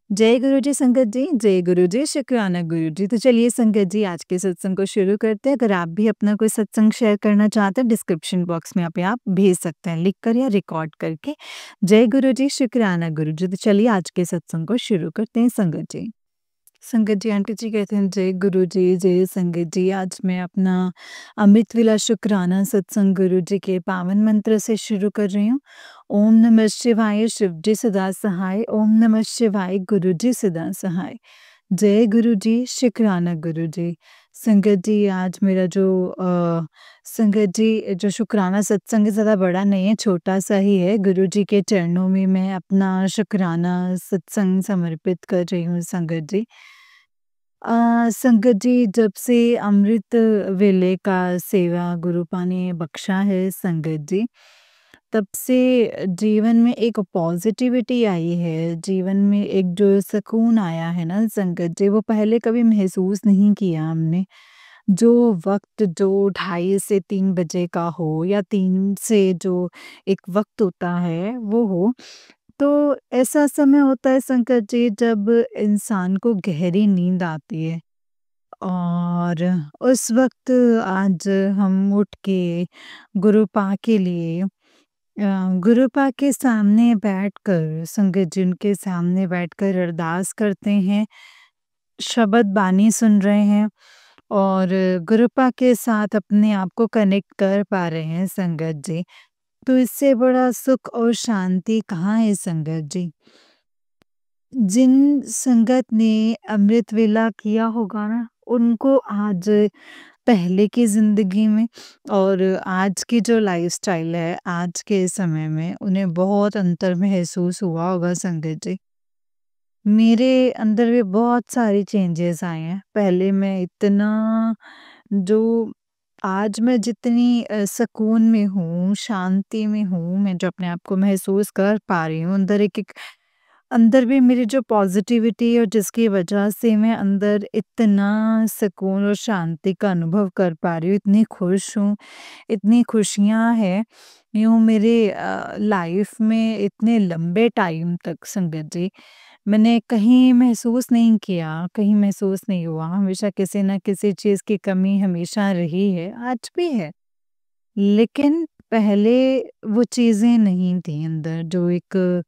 जय गुरु जी संगत जी, जय गुरु जी, शुक्राना गुरु जी। तो चलिए संगत जी आज के सत्संग को शुरू करते हैं। अगर आप भी अपना कोई सत्संग शेयर करना चाहते हैं डिस्क्रिप्शन बॉक्स में आप भेज सकते हैं लिख कर या रिकॉर्ड करके। जय गुरु जी, शुक्राना गुरु जी। तो चलिए आज के सत्संग को शुरू करते हैं संगत जी। संगत जी आंटी जी कहते हैं जय गुरु जी, जय संगत जी। आज मैं अपना अमृत विला शुक्राना सत्संग गुरु जी के पावन मंत्र से शुरू कर रही हूँ। ओम नमः शिवाय, शिव जी सदा सहाय। ओम नमः शिवाय, गुरु जी सदा सहाय। जय गुरु जी, शुक्राना गुरु जी। संगत जी आज मेरा संगत जी जो शुक्राना सत्संग है ज़्यादा बड़ा नहीं है, छोटा-सा ही है। गुरु जी के चरणों में मैं अपना शुक्राना सत्संग समर्पित कर रही हूँ संगत जी। संगत जी जब से अमृत वेले का सेवा गुरुपा ने बख्शा है संगत जी, तब से जीवन में एक पॉज़िटिविटी आई है, जीवन में एक जो सुकून आया है ना संगत जी, वो पहले कभी महसूस नहीं किया हमने। जो वक़्त जो ढाई से 3 बजे का हो या 3 से जो एक वक़्त होता है वो हो, तो ऐसा समय होता है संकट जी जब इंसान को गहरी नींद आती है और उस वक़्त आज हम उठ के गुरुपा के लिए गुरुपा के सामने बैठकर संगत जी उनके सामने बैठकर अरदास करते हैं, शब्द बानी सुन रहे हैं और गुरुपा के साथ अपने आप को कनेक्ट कर पा रहे हैं संगत जी। तो इससे बड़ा सुख और शांति कहाँ है संगत जी। जिन संगत ने अमृत वेला किया होगा ना, उनको आज पहले की ज़िंदगी में और आज की जो लाइफ़स्टाइल है, आज के समय में उन्हें बहुत अंतर महसूस हुआ होगा संगत जी। मेरे अंदर भी बहुत सारी चेंजेस आए हैं। पहले मैं इतना जो आज मैं जितनी सुकून में हूँ, शांति में हूँ, मैं जो अपने आप को महसूस कर पा रही हूँ, अंदर अंदर भी मेरी जो पॉज़िटिविटी और जिसकी वजह से मैं अंदर इतना सुकून और शांति का अनुभव कर पा रही हूँ, इतनी खुश हूँ, इतनी खुशियाँ हैं, यूँ मेरे लाइफ़ में इतने लंबे टाइम तक संगत जी, मैंने कहीं महसूस नहीं किया, कहीं महसूस नहीं हुआ, हमेशा किसी न किसी चीज़ की कमी हमेशा रही है, आज भी है। लेकिन पहले वो चीज़ें नहीं थी अंदर जो एक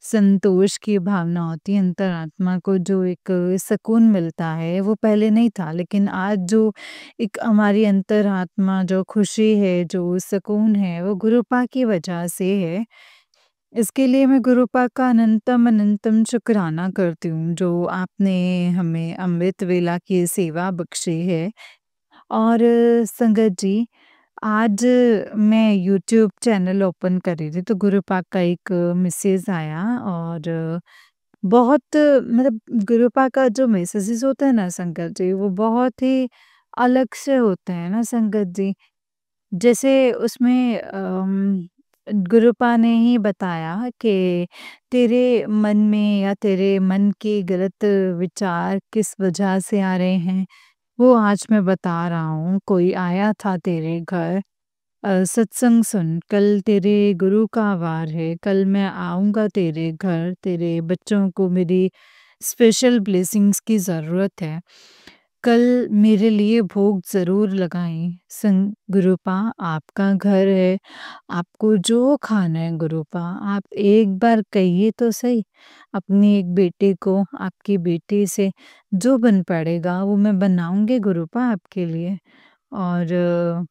संतोष की भावना होती है, अंतरात्मा को जो एक सुकून मिलता है, वो पहले नहीं था। लेकिन आज जो एक हमारी अंतरात्मा जो खुशी है, जो सुकून है, वो गुरुपा की वजह से है। इसके लिए मैं गुरुपा का अनंतम अनंतम शुक्राना करती हूँ, जो आपने हमें अमृत वेला की सेवा बख्शी है। और संगत जी, आज मैं यूट्यूब चैनल ओपन कर रही थी, तो गुरुपा का एक मैसेज आया और बहुत मतलब गुरुपा का जो मैसेजेस होता है ना संगत जी, वो बहुत ही अलग से होते हैं ना संगत जी। जैसे उसमें गुरुपा ने ही बताया कि तेरे मन में या तेरे मन के गलत विचार किस वजह से आ रहे हैं, वो आज मैं बता रहा हूँ। कोई आया था तेरे घर सत्संग सुन, कल तेरे गुरु का वार है, कल मैं आऊँगा तेरे घर, तेरे बच्चों को मेरी स्पेशल ब्लेसिंग्स की ज़रूरत है। कल मेरे लिए भोग ज़रूर लगाएँ। गुरुपा आपका घर है, आपको जो खाना है गुरुपा, आप एक बार कहिए तो सही, अपनी एक बेटे को, आपकी बेटी से जो बन पड़ेगा वो मैं बनाऊँगी गुरुपा आपके लिए। और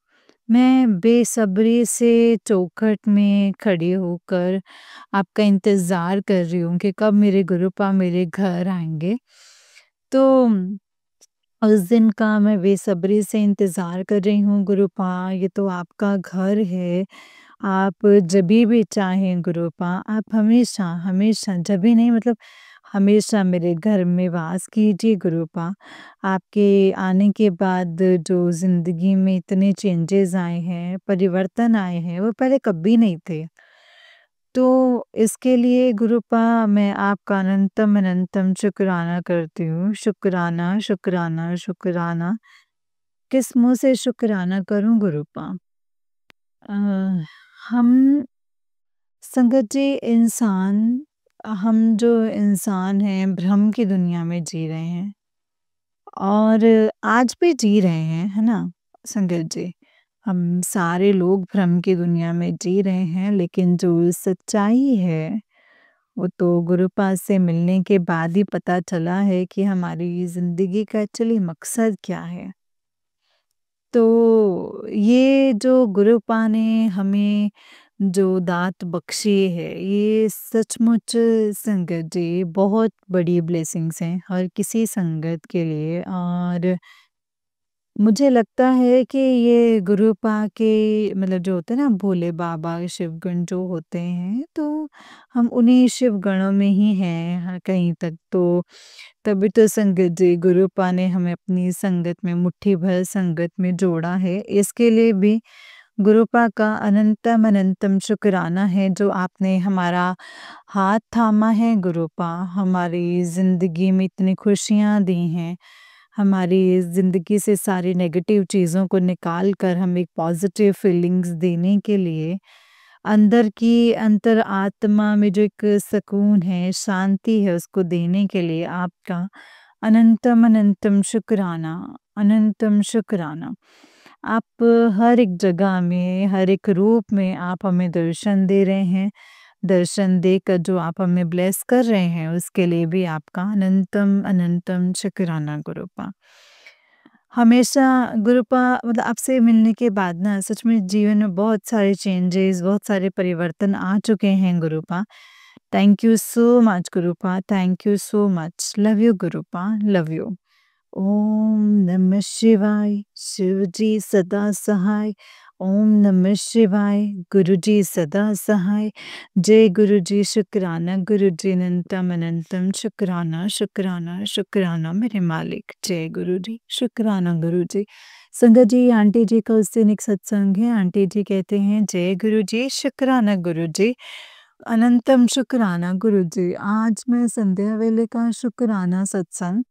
मैं बेसब्री से चौखट में खड़ी होकर आपका इंतज़ार कर रही हूँ कि कब मेरे गुरुपा मेरे घर आएँगे। तो उस दिन का मैं बेसब्री से इंतज़ार कर रही हूँ गुरुपा, ये तो आपका घर है। आप जभी भी चाहें गुरुपा, आप हमेशा, हमेशा जभी नहीं मतलब हमेशा मेरे घर में वास कीजिए गुरुपा। आपके आने के बाद जो ज़िंदगी में इतने चेंजेज़ आए हैं, परिवर्तन आए हैं, वो पहले कभी नहीं थे। तो इसके लिए गुरुपा मैं आपका अनंतम अनंतम शुक्राना करती हूँ। शुक्राना, शुक्राना, शुक्राना। किस मुँह से शुक्राना करूँ गुरुपा? अ, हम संगत जी इंसान हम जो इंसान हैं, भ्रम की दुनिया में जी रहे हैं और आज भी जी रहे हैं, है ना? संगत जी, हम सारे लोग भ्रम की दुनिया में जी रहे हैं, लेकिन जो सच्चाई है, वो तो गुरुपाद से मिलने के बाद ही पता चला है कि हमारी ज़िंदगी का एक्चुअली मकसद क्या है। तो ये जो गुरुपा ने हमें जो दात बख्शी है, ये सचमुच संगत जी बहुत बड़ी ब्लेसिंग्स हैं हर किसी संगत के लिए और मुझे लगता है कि ये गुरुपा के मतलब जो होते हैं ना भोले बाबा, शिवगण जो होते हैं, तो हम उन्हीं शिवगणों में ही हैं कहीं तक तो तभी तो संगत जी गुरुपा ने हमें अपनी संगत में मुट्ठी भर संगत में जोड़ा है। इसके लिए भी गुरुपा का अनंतम अनंतम शुक्राना है जो आपने हमारा हाथ थामा है गुरुपा, हमारी ज़िंदगी में इतनी खुशियाँ दी हैं, हमारी ज़िंदगी से सारी नेगेटिव चीज़ों को निकाल कर हमें एक पॉज़िटिव फीलिंग्स देने के लिए अंदर की अंतरात्मा में जो एक सुकून है, शांति है, उसको देने के लिए आपका अनंतम अनंतम शुक्राना, अनंतम शुक्राना। आप हर एक जगह में, हर एक रूप में आप हमें दर्शन दे रहे हैं। दर्शन देकर जो आप हमें ब्लेस कर रहे हैं, उसके लिए भी आपका अनंतम अनंतम शुक्राना गुरुपा। हमेशा गुरुपा मतलब आपसे मिलने के बाद ना सच में जीवन में बहुत सारे चेंजेस, बहुत सारे परिवर्तन आ चुके हैं Gurupa. Thank you so much Gurupa, thank you so much. Love you Gurupa, love you. ओम नमः शिवाय, शिव जी सदा सहाय। ओम नमः शिवाय, गुरु जी सदा सहाय। जय गुरु जी शुक्राना, गुरु जी अनंतम अनंतम शुक्राना, शुक्राना, शुक्राना मेरे मालिक। जय गुरु जी, शुक्राना गुरु जी। संगत जी, आंटी जी का उस दिन एक सत्संग है, आंटी जी कहते हैं जय गुरु जी, शुक्राना गुरु जी, अनंतम शुक्राना गुरु जी। आज मैं संध्या वेले का शुक्राना सत्संग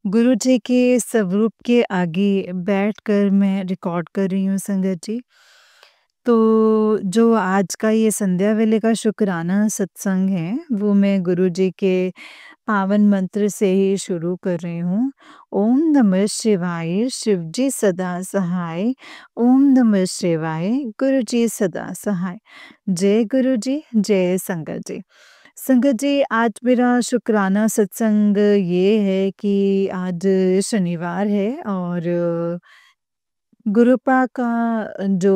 गुरु जी के स्वरूप के आगे बैठकर मैं रिकॉर्ड कर रही हूँ संगत जी। तो जो आज का ये संध्या वेले का शुक्राना सत्संग है, वो मैं गुरु जी के पावन मंत्र से ही शुरू कर रही हूँ। ओम नमः शिवाय, शिव जी सदा सहाय। ओम नमः शिवाय, गुरु जी सदा सहाय। जय गुरु जी, जय संगत जी। संगत जी, आज मेरा शुक्राना सत्संग ये है कि आज शनिवार है और गुरुपा का जो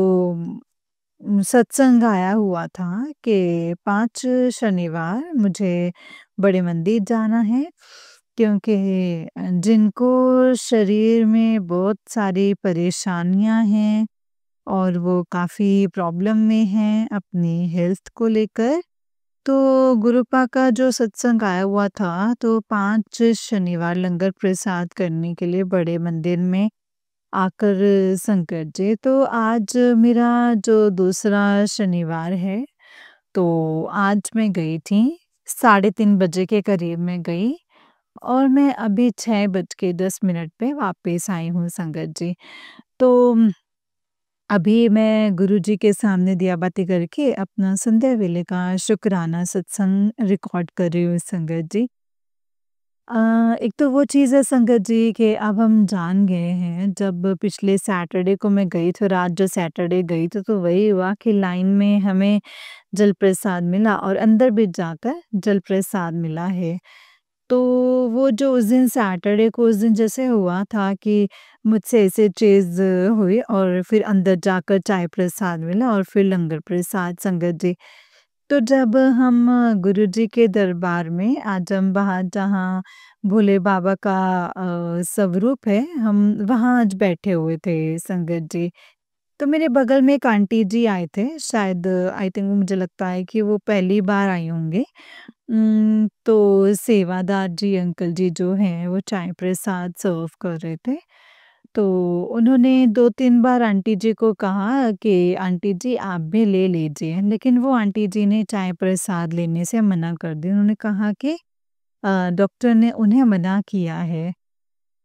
सत्संग आया हुआ था कि 5 शनिवार मुझे बड़े मंदिर जाना है क्योंकि जिनको शरीर में बहुत सारी परेशानियां हैं और वो काफ़ी प्रॉब्लम में हैं अपनी हेल्थ को लेकर तो गुरुपा का जो सत्संग आया हुआ था तो 5 शनिवार लंगर प्रसाद करने के लिए बड़े मंदिर में आकर संकट जी तो आज मेरा जो दूसरा शनिवार है तो आज मैं गई थी 3:30 बजे के करीब मैं गई और मैं अभी 6:10 पे वापस आई हूँ संगत जी। तो अभी मैं गुरुजी के सामने दिया बाती करके अपना संध्या वेले का शुक्राना सत्संग रिकॉर्ड कर रही हूँ संगत जी। एक तो वो चीज़ है संगत जी कि अब हम जान गए हैं जब पिछले सैटरडे को मैं गई थी रात जो सैटरडे गई थी तो वही हुआ कि लाइन में हमें जल प्रसाद मिला और अंदर भी जाकर जल प्रसाद मिला है। तो वो जो उस दिन सैटरडे को उस दिन जैसे हुआ था कि मुझसे ऐसे चीज़ हुई और फिर अंदर जाकर चाय प्रसाद मिला और फिर लंगर प्रसाद संगत जी। तो जब हम गुरुजी के दरबार में आजम बाहर जहाँ भोले बाबा का स्वरूप है, हम वहाँ आज बैठे हुए थे संगत जी। तो मेरे बगल में एक आंटी जी आए थे, शायद आई थिंक मुझे लगता है कि वो पहली बार आए होंगे। तो सेवादार जी अंकल जी जो हैं, वो चाय प्रसाद सर्व कर रहे थे। तो उन्होंने 2-3 बार आंटी जी को कहा कि आंटी जी आप भी ले लीजिए, लेकिन वो आंटी जी ने चाय प्रसाद लेने से मना कर दिया। उन्होंने कहा कि डॉक्टर ने उन्हें मना किया है।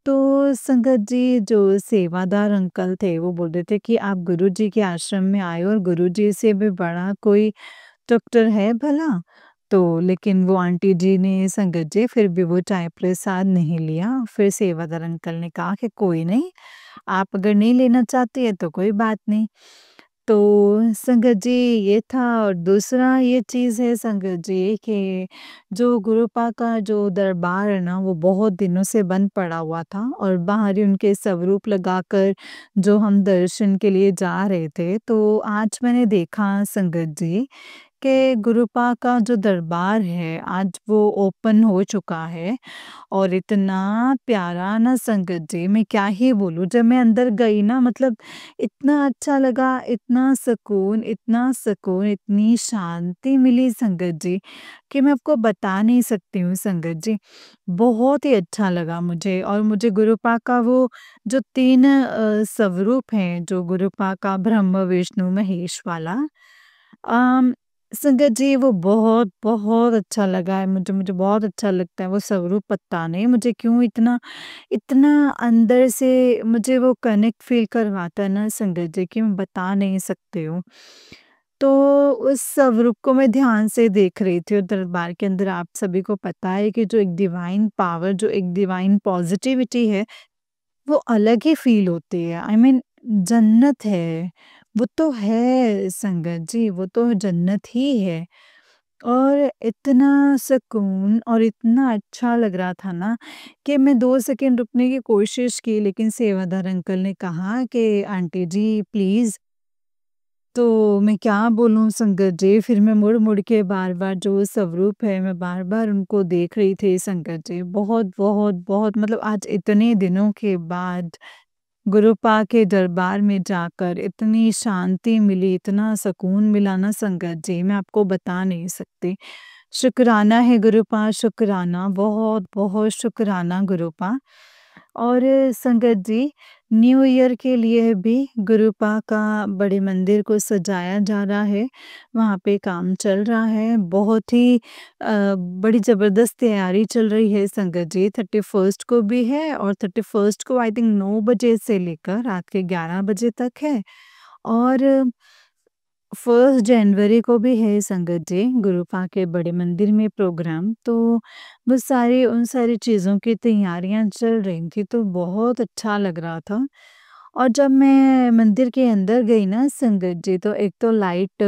तो संगत जी जो सेवादार अंकल थे, वो बोल रहे थे कि आप गुरुजी के आश्रम में आए हो और गुरुजी से भी बड़ा कोई डॉक्टर है भला? तो लेकिन वो आंटी जी ने संगत जी फिर भी वो चाय प्रसाद नहीं लिया। फिर सेवादार अंकल ने कहा कि कोई नहीं, आप अगर नहीं लेना चाहती हैं तो कोई बात नहीं। तो संगत जी ये था और दूसरा ये चीज़ है संगत जी कि जो गुरुपा का जो दरबार है ना वो बहुत दिनों से बंद पड़ा हुआ था और बाहर ही उनके स्वरूप लगाकर जो हम दर्शन के लिए जा रहे थे, तो आज मैंने देखा संगत जी कि गुरुपा का जो दरबार है आज वो ओपन हो चुका है और इतना प्यारा ना संगत जी मैं क्या ही बोलूँ जब मैं अंदर गई ना मतलब इतना अच्छा लगा, इतना सुकून, इतनी शांति मिली संगत जी कि मैं आपको बता नहीं सकती हूँ संगत जी। बहुत ही अच्छा लगा मुझे और मुझे गुरुपा का वो जो 3 स्वरूप हैं जो गुरुपा का ब्रह्म, विष्णु, महेश वाला अम, संगत जी वो बहुत अच्छा लगा है मुझे, मुझे बहुत अच्छा लगता है वो स्वरूप पता नहीं मुझे क्यों इतना इतना अंदर से मुझे वो कनेक्ट फ़ील करवाता है ना संगत जी कि मैं बता नहीं सकती हूँ। तो उस स्वरूप को मैं ध्यान से देख रही थी और दरबार के अंदर आप सभी को पता है कि जो एक डिवाइन पावर, जो एक डिवाइन पॉज़िटिविटी है वो अलग ही फ़ील होती है। आई मीन जन्नत है, वो तो है संगत जी, वो तो जन्नत ही है। और इतना सुकून और इतना अच्छा लग रहा था ना कि मैं 2 सेकंड रुकने की कोशिश की लेकिन सेवादार अंकल ने कहा कि आंटी जी प्लीज़ तो मैं क्या बोलूँ संगत जी, फिर मैं मुड़-मुड़ के बार-बार जो स्वरूप है, मैं बार-बार उनको देख रही थी संगत जी। बहुत मतलब आज इतने दिनों के बाद गुरुपा के दरबार में जाकर इतनी शांति मिली, इतना सुकून मिला ना संगत जी, मैं आपको बता नहीं सकती। शुक्राना है गुरुपा, शुक्राना, बहुत-बहुत शुक्राना गुरुपा। और संगत जी, न्यू ईयर के लिए भी गुरुपा का बड़े मंदिर को सजाया जा रहा है, वहाँ पे काम चल रहा है। बहुत ही बड़ी ज़बरदस्त तैयारी चल रही है संगत जी, 31st को भी है और 31st को आई थिंक 9 बजे से लेकर रात के 11 बजे तक है और 1 जनवरी को भी है संगत जी, गुरुपा के बड़े मंदिर में प्रोग्राम, तो वो सारी उन सारी चीज़ों की तैयारियाँ चल रही थी, तो बहुत अच्छा लग रहा था। और जब मैं मंदिर के अंदर गई ना संगत जी, तो एक तो लाइट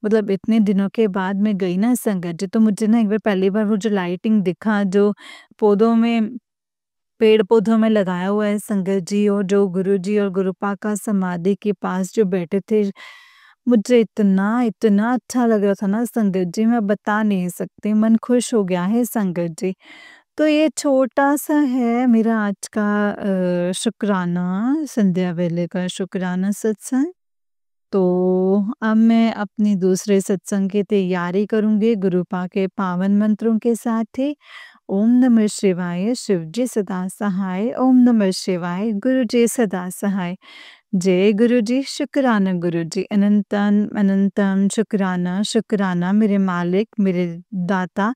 मतलब इतने दिनों के बाद मैं गई ना संगत जी, तो मुझे ना एक बार पहली बार वो जो लाइटिंग दिखा, जो पौधों में पेड़-पौधों में लगाया हुआ है संगत जी और जो गुरुजी और गुरुपा का समाधि के पास जो बैठे थे, मुझे इतना अच्छा लग रहा था ना संगत जी, मैं बता नहीं सकती, मन खुश हो गया है संगत जी। तो ये छोटा-सा है मेरा आज का शुक्राना, संध्या वेले का शुक्राना सत्संग। तो अब मैं अपनी दूसरे सत्संग की तैयारी करूँगी गुरुपा के पावन मंत्रों के साथ ही। ओम नमः शिवाय, शिव जी सदा सहाय, ओम नमः शिवाय, गुरु जी सदा सहाय। जय गुरु जी, शुक्राना गुरु जी, अनंतन अनंतम शुक्राना, शुक्राना मेरे मालिक, मेरे दाता,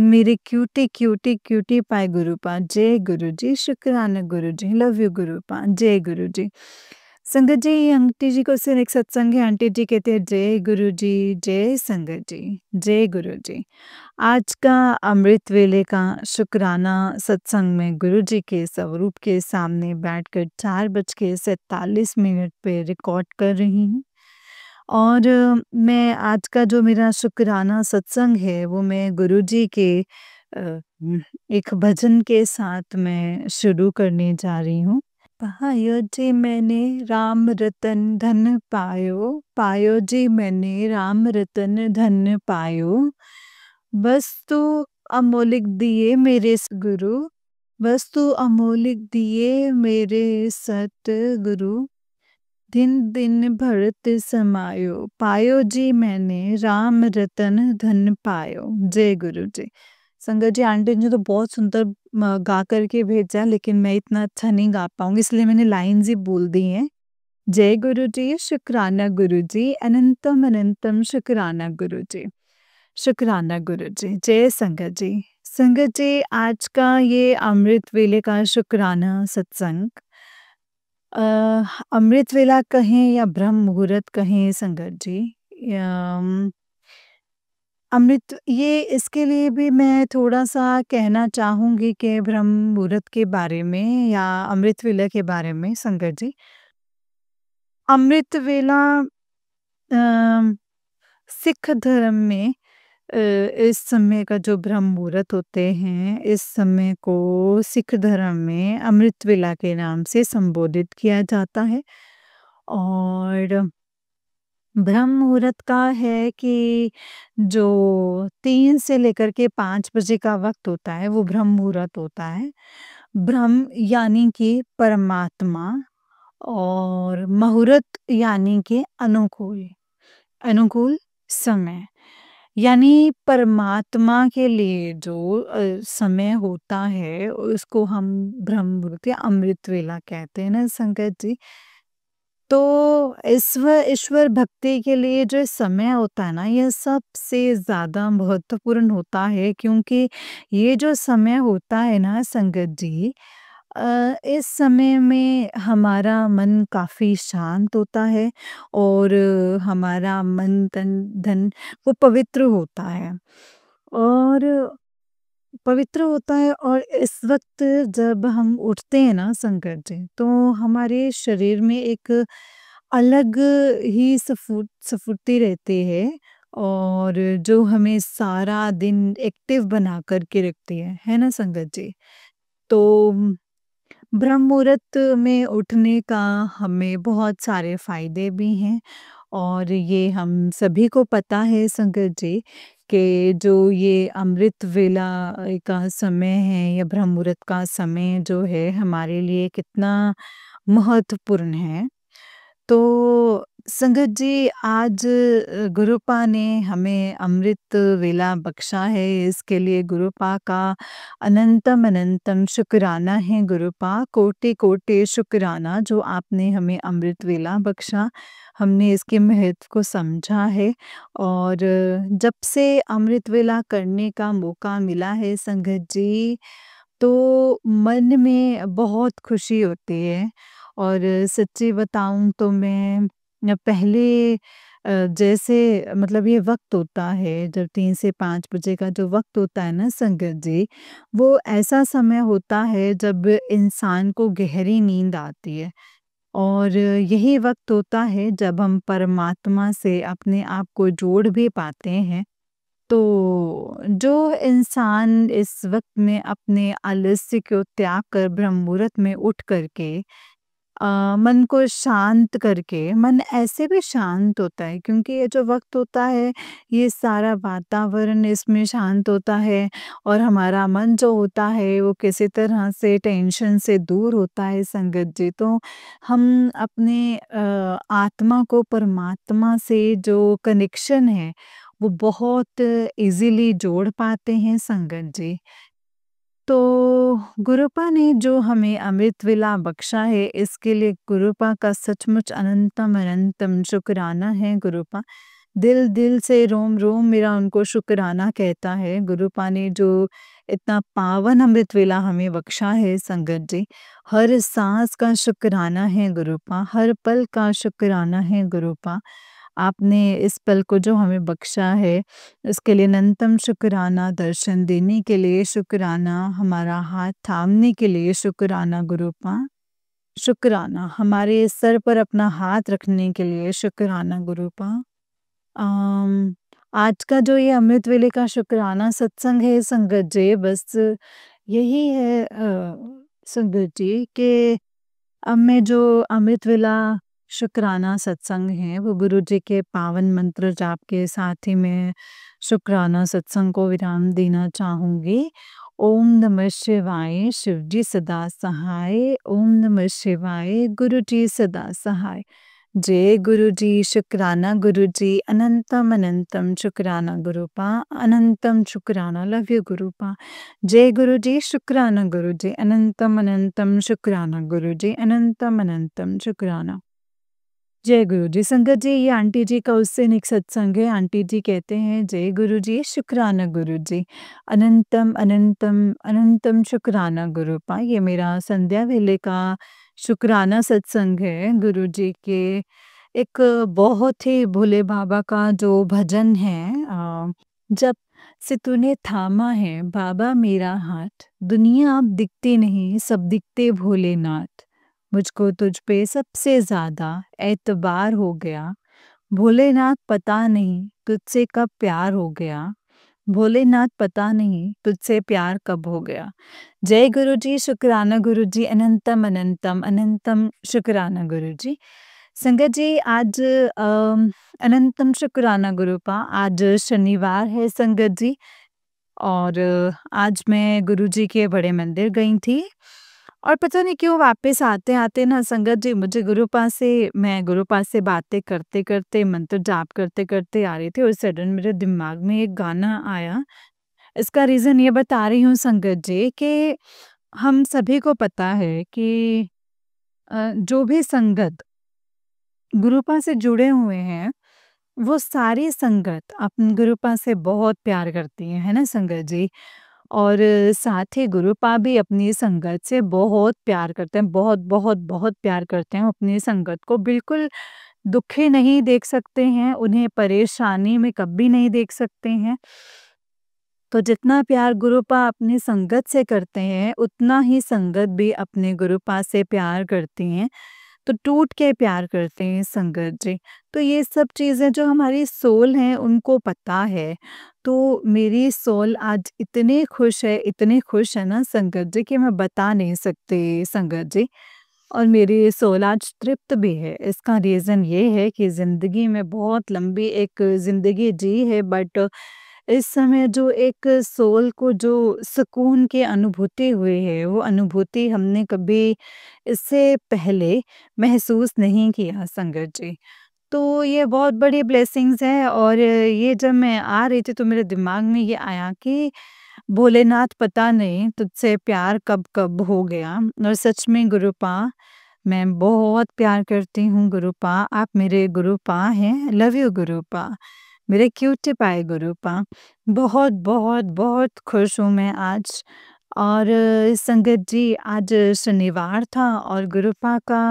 मेरे क्यूटी पाए गुरुपा। जय गुरु जी, शुक्राना गुरु जी, लव यू गुरुपा, जय गुरु जी। संगत जी, ये आंटी जी को सिर्फ एक सत्संग है, आंटी जी कहते हैं जय गुरु जी, जय संगत जी, जय गुरु जी। आज का अमृत वेले का शुक्राना सत्संग में गुरु जी के स्वरूप के सामने बैठकर 4 बज के 47 मिनट पे रिकॉर्ड कर रही हूँ। और मैं आज का जो मेरा शुक्राना सत्संग है वो मैं गुरु जी के एक भजन के साथ मैं शुरू करने जा रही हूँ। पायो जी मैंने राम रतन धन पायो, पायो जी मैंने राम रतन धन पायो। वस्तु अमोलिक दिए मेरे गुरु, वस्तु अमोलिक दिए मेरे सतगुरु। दिन दिन भरत समायो, पायो जी मैंने राम रतन धन पायो। जय गुरु जी। संगत जी, आंटी ने तो बहुत सुंदर गा करके भेजा लेकिन मैं इतना अच्छा नहीं गा पाऊंगी इसलिए मैंने लाइन्स ही बोल दी हैं। जय गुरु जी, शुक्राना गुरु जी, अनंतम अनंतम शुक्राना गुरु जी, शुक्राना गुरु जी। जय संगत जी। संगत जी, आज का ये अमृत वेले का शुक्राना सत्संग अ, अमृत वेला कहें या ब्रह्म मुहूर्त कहें संगत जी, अमृत ये इसके लिए भी मैं थोड़ा-सा कहना चाहूँगी कि ब्रह्म मुहूर्त के बारे में या अमृत वेला के बारे में संगत जी। अमृत वेला अ, सिख धर्म में इस समय का जो ब्रह्म मुहूर्त होते हैं, इस समय को सिख धर्म में अमृत वेला के नाम से संबोधित किया जाता है। और ब्रह्म मुहूर्त का है कि जो 3 से लेकर के 5 बजे का वक़्त होता है, वो ब्रह्म मुहूर्त होता है। ब्रह्म यानी कि परमात्मा और मुहूर्त यानी कि अनुकूल, अनुकूल समय। यानी परमात्मा के लिए जो समय होता है, उसको हम ब्रह्म मुहूर्त या अमृत वेला कहते हैं ना संगत जी। तो ईश्वर भक्ति के लिए जो समय होता है ना, ये सबसे ज़्यादा महत्वपूर्ण होता है, क्योंकि ये जो समय होता है ना संगत जी, इस समय में हमारा मन काफ़ी शांत होता है और हमारा मन, तन, धन वो पवित्र होता है। और पवित्र होता है, और इस वक़्त जब हम उठते हैं ना संगत जी, तो हमारे शरीर में एक अलग ही स्फूर्ति रहती है, और जो हमें सारा दिन एक्टिव बना कर के रखती है ना संगत जी? तो ब्रह्म मुहूर्त में उठने का हमें बहुत सारे फ़ायदे भी हैं, और ये हम सभी को पता है संगत जी कि जो ये अमृत वेला का समय है या ब्रह्म मुहूर्त का समय जो है हमारे लिए कितना महत्वपूर्ण है। तो संगत जी आज गुरुपा ने हमें अमृत वेला बख्शा है, इसके लिए गुरुपा का अनंतम अनंतम शुक्राना है। गुरुपा कोटि कोटि शुक्राना, जो आपने हमें अमृत वेला बख्शा, हमने इसके महत्व को समझा है। और जब से अमृत वेला करने का मौका मिला है संगत जी, तो मन में बहुत खुशी होती है। और सच्ची बताऊँ तो मैं पहले जैसे मतलब ये वक़्त होता है जब 3 से 5 बजे का जो वक़्त होता है ना संगत जी, वो ऐसा समय होता है जब इंसान को गहरी नींद आती है। और यही वक़्त होता है जब हम परमात्मा से अपने आप को जोड़ भी पाते हैं। तो जो इंसान इस वक़्त में अपने आलस्य को त्याग कर ब्रह्म मुहूर्त में उठ कर के मन को शांत करके, मन ऐसे भी शांत होता है क्योंकि ये जो वक़्त होता है, ये सारा वातावरण इसमें शांत होता है, और हमारा मन जो होता है वो किसी तरह से टेंशन से दूर होता है संगत जी। तो हम अपने आत्मा को परमात्मा से जो कनेक्शन है, वो बहुत ईज़िली जोड़ पाते हैं संगत जी। तो गुरुपा ने जो हमें अमृत वेला बख्शा है, इसके लिए गुरुपा का सचमुच अनंतम अनंतम शुक्राना है गुरुपा। दिल दिल से रोम रोम मेरा उनको शुक्राना कहता है। गुरुपा ने जो इतना पावन अमृत वेला हमें बख्शा है संगत जी, हर सांस का शुक्राना है गुरुपा, हर पल का शुक्राना है गुरुपा। आपने इस पल को जो हमें बख्शा है, इसके लिए अनंतम शुक्राना, दर्शन देने के लिए शुक्राना, हमारा हाथ थामने के लिए शुक्राना गुरुपा। शुक्राना, हमारे सर पर अपना हाथ रखने के लिए शुक्राना गुरुपा। अम, आज का जो ये अमृत वेले का शुक्राना सत्संग है संगत जी, बस यही है संगत जी कि अब मैं जो अमृत वेला शुक्राना सत्संग है, वो गुरु जी के पावन मंत्र जाप के साथ ही मैं शुक्राना सत्संग को विराम देना चाहूँगी। ओम नमः शिवाय, शिव जी सदा सहाय। ओम नमः शिवाय, गुरु जी सदा सहाय। जय गुरु जी, शुक्राना गुरु जी, अनंतम अनंतम शुक्राना गुरुपा, अनंतम शुक्राना, लव यू गुरुपा। जय गुरु जी, शुक्राना गुरु जी, अनंतम अनंतम शुक्राना गुरु जी, अनंतम अनंतम शुक्राना। जय गुरु जी। संगत जी, ये आंटी जी का उससे निक सत्संग है। आंटी जी कहते हैं, जय गुरु जी, शुक्राना गुरु जी, अनंतम अनंतम अनंतम शुक्राना गुरुपा। ये मेरा संध्या वेले का शुक्राना सत्संग है गुरु जी के। एक बहुत ही भोले बाबा का जो भजन है, जब से तूने थामा है बाबा मेरा हाथ, दुनिया अब दिखती नहीं सब दिखते भोलेनाथ। मुझको तुझ पे सबसे ज़्यादा एतबार हो गया, भोलेनाथ पता नहीं तुझसे कब प्यार हो गया, भोलेनाथ पता नहीं तुझसे प्यार कब हो गया। जय गुरुजी, शुक्राना गुरुजी, अनंतम अनंतम अनंतम शुक्राना गुरुजी। संगत जी आज अनंतम शुक्राना गुरुपा, आज शनिवार है संगत जी। और आज मैं गुरुजी के बड़े मंदिर गई थी और पता नहीं क्यों वापस आते-आते ना संगत जी मुझे गुरुपा से बातें करते-करते मंत्र जाप करते-करते आ रही थी और सडन मेरे दिमाग में एक गाना आया। इसका रीज़न ये बता रही हूँ संगत जी कि हम सभी को पता है कि जो भी संगत गुरुपा से जुड़े हुए हैं, वो सारी संगत अपन गुरुपा से बहुत प्यार करती है ना संगत जी? और साथ ही गुरुपा भी अपनी संगत से बहुत प्यार करते हैं, बहुत, बहुत, बहुत प्यार करते हैं, अपनी संगत को बिल्कुल दुखी नहीं देख सकते हैं, उन्हें परेशानी में कभी नहीं देख सकते हैं। तो जितना प्यार गुरुपा अपनी संगत से करते हैं, उतना ही संगत भी अपने गुरुपा से प्यार करती हैं। तो टूट के प्यार करते हैं संगत जी। तो ये सब चीज़ें जो हमारी सोल हैं उनको पता है। तो मेरी सोल आज इतनी खुश है ना संगत जी कि मैं बता नहीं सकती संगत जी। और मेरी सोल आज तृप्त भी है। इसका रीज़न ये है कि ज़िंदगी में बहुत लंबी एक ज़िंदगी जी है बट इस समय जो एक सोल को जो सुकून की अनुभूति हुई है, वो अनुभूति हमने कभी इससे पहले महसूस नहीं किया संगत जी। तो ये बहुत बड़ी ब्लेसिंग्स है और ये जब मैं आ रही थी तो मेरे दिमाग में ये आया कि भोलेनाथ पता नहीं तुझसे प्यार कब-कब हो गया और सच में गुरुपा मैं बहुत प्यार करती हूँ गुरुपा, आप मेरे गुरुपा हैं, लव यू गुरुपा, मेरे क्यूटी पाए गुरुपा। बहुत, बहुत, बहुत खुश हूँ मैं आज और संगत जी आज शनिवार था और गुरुपा का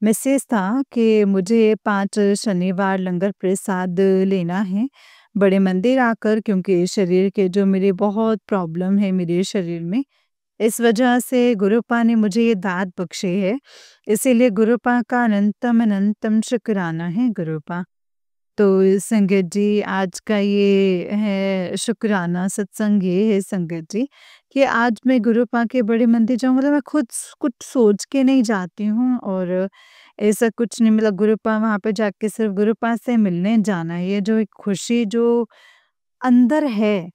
मैसेज था कि मुझे 5 शनिवार लंगर प्रसाद लेना है, बड़े मंदिर आकर क्योंकि शरीर के जो मेरे बहुत प्रॉब्लम है मेरे शरीर में, इस वजह से गुरुपा ने मुझे ये दात बख्शी है, इसीलिए गुरुपा का अनंतम अनंतम शुक्राना है गुरुपा। तो संगत जी आज का ये है शुक्राना सत्संग ये है संगत जी कि आज मैं गुरुपा के बड़े मंदिर जाऊँ मतलब मैं खुद कुछ सोच के नहीं जाती हूँ और ऐसा कुछ नहीं मतलब गुरुपा वहाँ पे जाके सिर्फ गुरुपा से मिलने जाना है। ये जो एक खुशी जो अंदर है,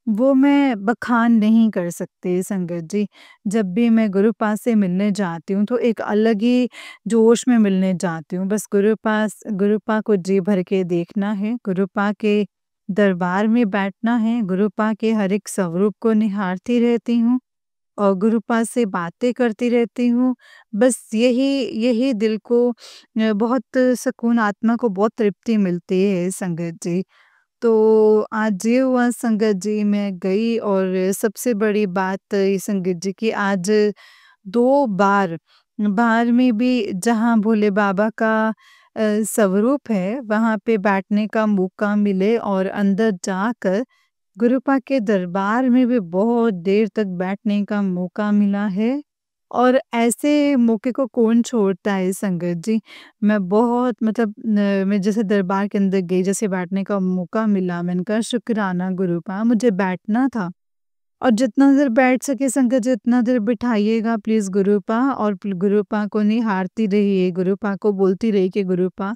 वो मैं बखान नहीं कर सकती संगत जी। जब भी मैं गुरुपा से मिलने जाती हूँ, तो एक अलग ही जोश में मिलने जाती हूँ। बस गुरुपा को जी भर के देखना है, गुरुपा के दरबार में बैठना है, गुरुपा के हर एक स्वरूप को निहारती रहती हूँ और गुरुपा से बातें करती रहती हूँ। बस यही यही दिल को बहुत सुकून आत्मा को बहुत तृप्ति मिलती है संगत जी। तो आज ये हुआ संगत जी मैं गई और सबसे बड़ी बात ये संगत जी कि आज 2 बार बाहर में भी जहाँ भोले बाबा का स्वरूप है वहाँ पे बैठने का मौका मिले और अंदर जाकर गुरुपा के दरबार में भी बहुत देर तक बैठने का मौका मिला है और ऐसे मौके को कौन छोड़ता है संगत जी। मैं बहुत मतलब मैं जैसे दरबार के अंदर गई, जैसे बैठने का मौका मिला, मैंने कहा शुक्राना गुरुपा मुझे बैठना था और जितना देर बैठ सके संगत जी उतना देर बिठाइएगा प्लीज़ गुरुपा और गुरुपा को निहारती रहिए, गुरुपा को बोलती रहिए कि गुरुपा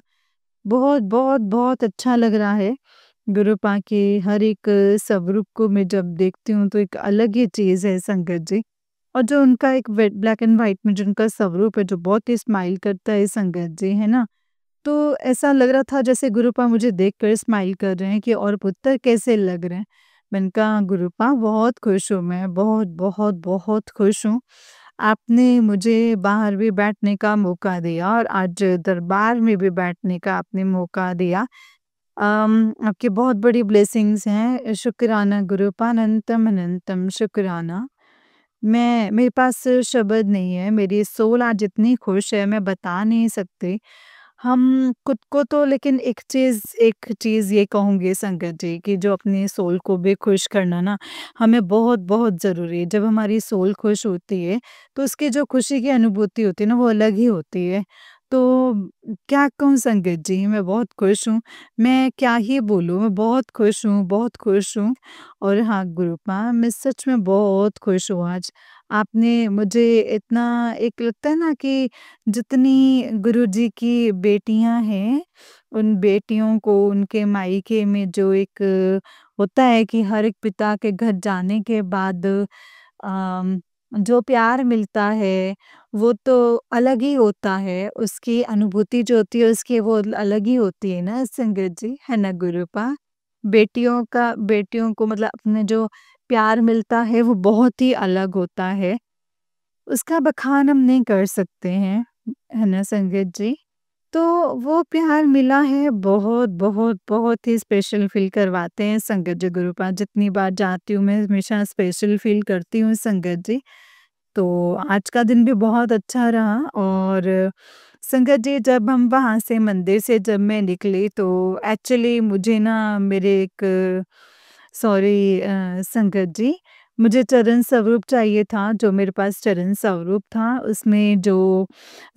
बहुत, बहुत, बहुत अच्छा लग रहा है। गुरुपा के हर एक स्वरूप को मैं जब देखती हूँ तो एक अलग ही चीज़ है संगत जी। और जो उनका एक ब्लैक एंड व्हाइट में जो उनका स्वरूप है जो बहुत ही स्माइल करता है संगत जी, है ना? तो ऐसा लग रहा था जैसे गुरुपा मुझे देखकर स्माइल कर रहे हैं कि और पुत्र कैसे लग रहे हैं? मैंने कहा गुरुपा बहुत खुश हूँ मैं, बहुत, बहुत, बहुत खुश हूँ। आपने मुझे बाहर भी बैठने का मौका दिया और आज दरबार में भी बैठने का आपने मौका दिया। आपकी बहुत बड़ी ब्लेसिंग्स हैं, शुक्राना गुरुपा अनंतम अनंतम शुक्राना। मेरे पास शब्द नहीं है, मेरी सोल आज इतनी खुश है मैं बता नहीं सकती। हम खुद को तो लेकिन एक चीज़ ये कहूँगी संगत जी कि जो अपनी सोल को भी खुश करना ना हमें बहुत-बहुत ज़रूरी है। जब हमारी सोल खुश होती है, तो उसकी जो खुशी की अनुभूति होती है ना वो अलग ही होती है। तो क्या कहूँ संगत जी, मैं बहुत खुश हूँ। मैं क्या ही बोलूँ, मैं बहुत खुश हूँ, बहुत खुश हूँ। और हाँ, गुरुपा मैं सच में बहुत खुश हूँ आज। आपने मुझे इतना एक लगता है ना कि जितनी गुरुजी की बेटियाँ हैं, उन बेटियों को उनके मायके में जो एक होता है कि हर एक पिता के घर जाने के बाद जो प्यार मिलता है, वो तो अलग ही होता है। उसकी अनुभूति जो होती है उसकी वो अलग ही होती है ना संगत जी, है ना गुरुपा? बेटियों को मतलब अपने जो प्यार मिलता है वो बहुत ही अलग होता है। उसका बखान हम नहीं कर सकते हैं, है ना संगत जी? तो वो प्यार मिला है बहुत, बहुत, बहुत ही स्पेशल फ़ील करवाते हैं संगत जी गुरुपाद जितनी बार जाती हूँ मैं हमेशा स्पेशल फ़ील करती हूँ संगत जी। तो आज का दिन भी बहुत अच्छा रहा और संगत जी जब हम वहाँ से मंदिर से जब मैं निकली तो एक्चुअली मुझे ना मेरे एक सॉरी संगत जी, मुझे चरण स्वरूप चाहिए था, जो मेरे पास चरण स्वरूप था उसमें जो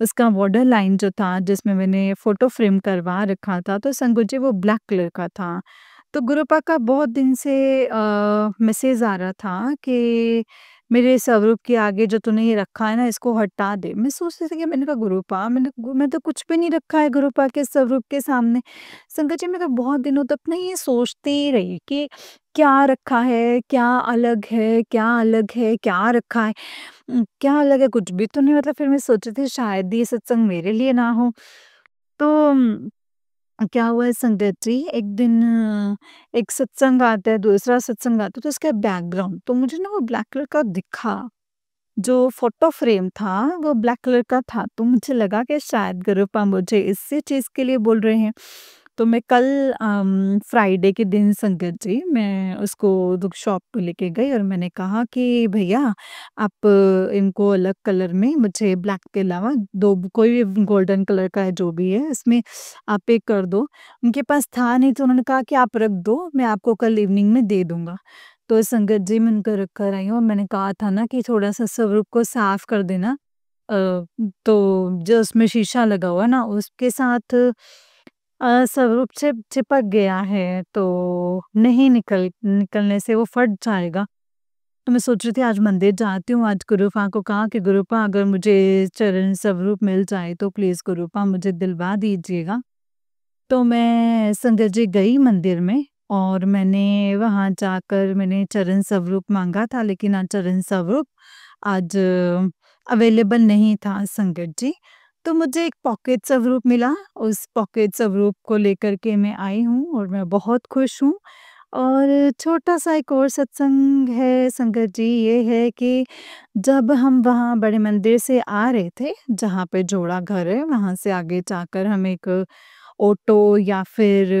उसका बॉर्डर लाइन जो था जिसमें मैंने फ़ोटो फ्रेम करवा रखा था, तो संगत जी वो ब्लैक कलर का था। तो गुरुपा का बहुत दिन से मैसेज आ रहा था कि मेरे स्वरूप के आगे जो तूने ये रखा है ना इसको हटा दे। मैं सोच रही थी कि मैंने कहा गुरुपा मैं तो कुछ भी नहीं रखा है गुरुपा के स्वरूप के सामने। संगत जी मैं तो बहुत दिनों तक ना ये सोचती ही रही कि क्या रखा है, क्या अलग है, क्या अलग है, क्या रखा है? क्या अलग है कुछ भी तो नहीं मतलब फिर मैं सोची थी शायद ये सत्संग मेरे लिए ना हो। तो क्या हुआ है संगत जी, एक दिन एक सत्संग आता है, दूसरा सत्संग आता है, तो उसका बैकग्राउंड तो मुझे ना वो ब्लैक कलर का दिखा। जो फ़ोटो फ्रेम था, वो ब्लैक कलर का था, तो मुझे लगा कि शायद गुरुपा मुझे इसी चीज़ के लिए बोल रहे हैं। तो मैं कल फ्राइडे के दिन संगत जी, मैं उसको दुक शॉप पे लेके गई और मैंने कहा कि भैया आप इनको अलग कलर में मुझे ब्लैक के अलावा 2 कोई भी गोल्डन कलर का है जो भी है इसमें आप एक कर दो। उनके पास था नहीं तो उन्होंने कहा कि आप रख दो, मैं आपको कल इवनिंग में दे दूँगा। तो संगत जी मैं उनको रख कर आई हूँ और मैंने कहा था ना कि थोड़ा-सा स्वरूप को साफ कर देना। तो जो उसमें शीशा लगा हुआ है ना उसके साथ स्वरूप चिपक गया है तो नहीं निकलने से वो फट जाएगा। तो मैं सोच रही थी आज मंदिर जाती हूँ, आज गुरुपा को कहा कि गुरुपा अगर मुझे चरण स्वरूप मिल जाए तो प्लीज़ गुरुपा मुझे दिलवा दीजिएगा। तो मैं संगत जी गई मंदिर में और मैंने वहाँ जाकर मैंने चरण स्वरूप माँगा था लेकिन आज चरण स्वरूप आज अवेलेबल नहीं था संगत जी। तो मुझे एक पॉकेट स्वरूप मिला, उस पॉकेट स्वरूप को लेकर के मैं आई हूँ और मैं बहुत खुश हूँ। और छोटा-सा एक और सत्संग है संगत जी, ये है कि जब हम वहाँ बड़े मंदिर से आ रहे थे, जहाँ पे जोड़ा घर है, वहाँ से आगे जाकर हमें एक ऑटो या फिर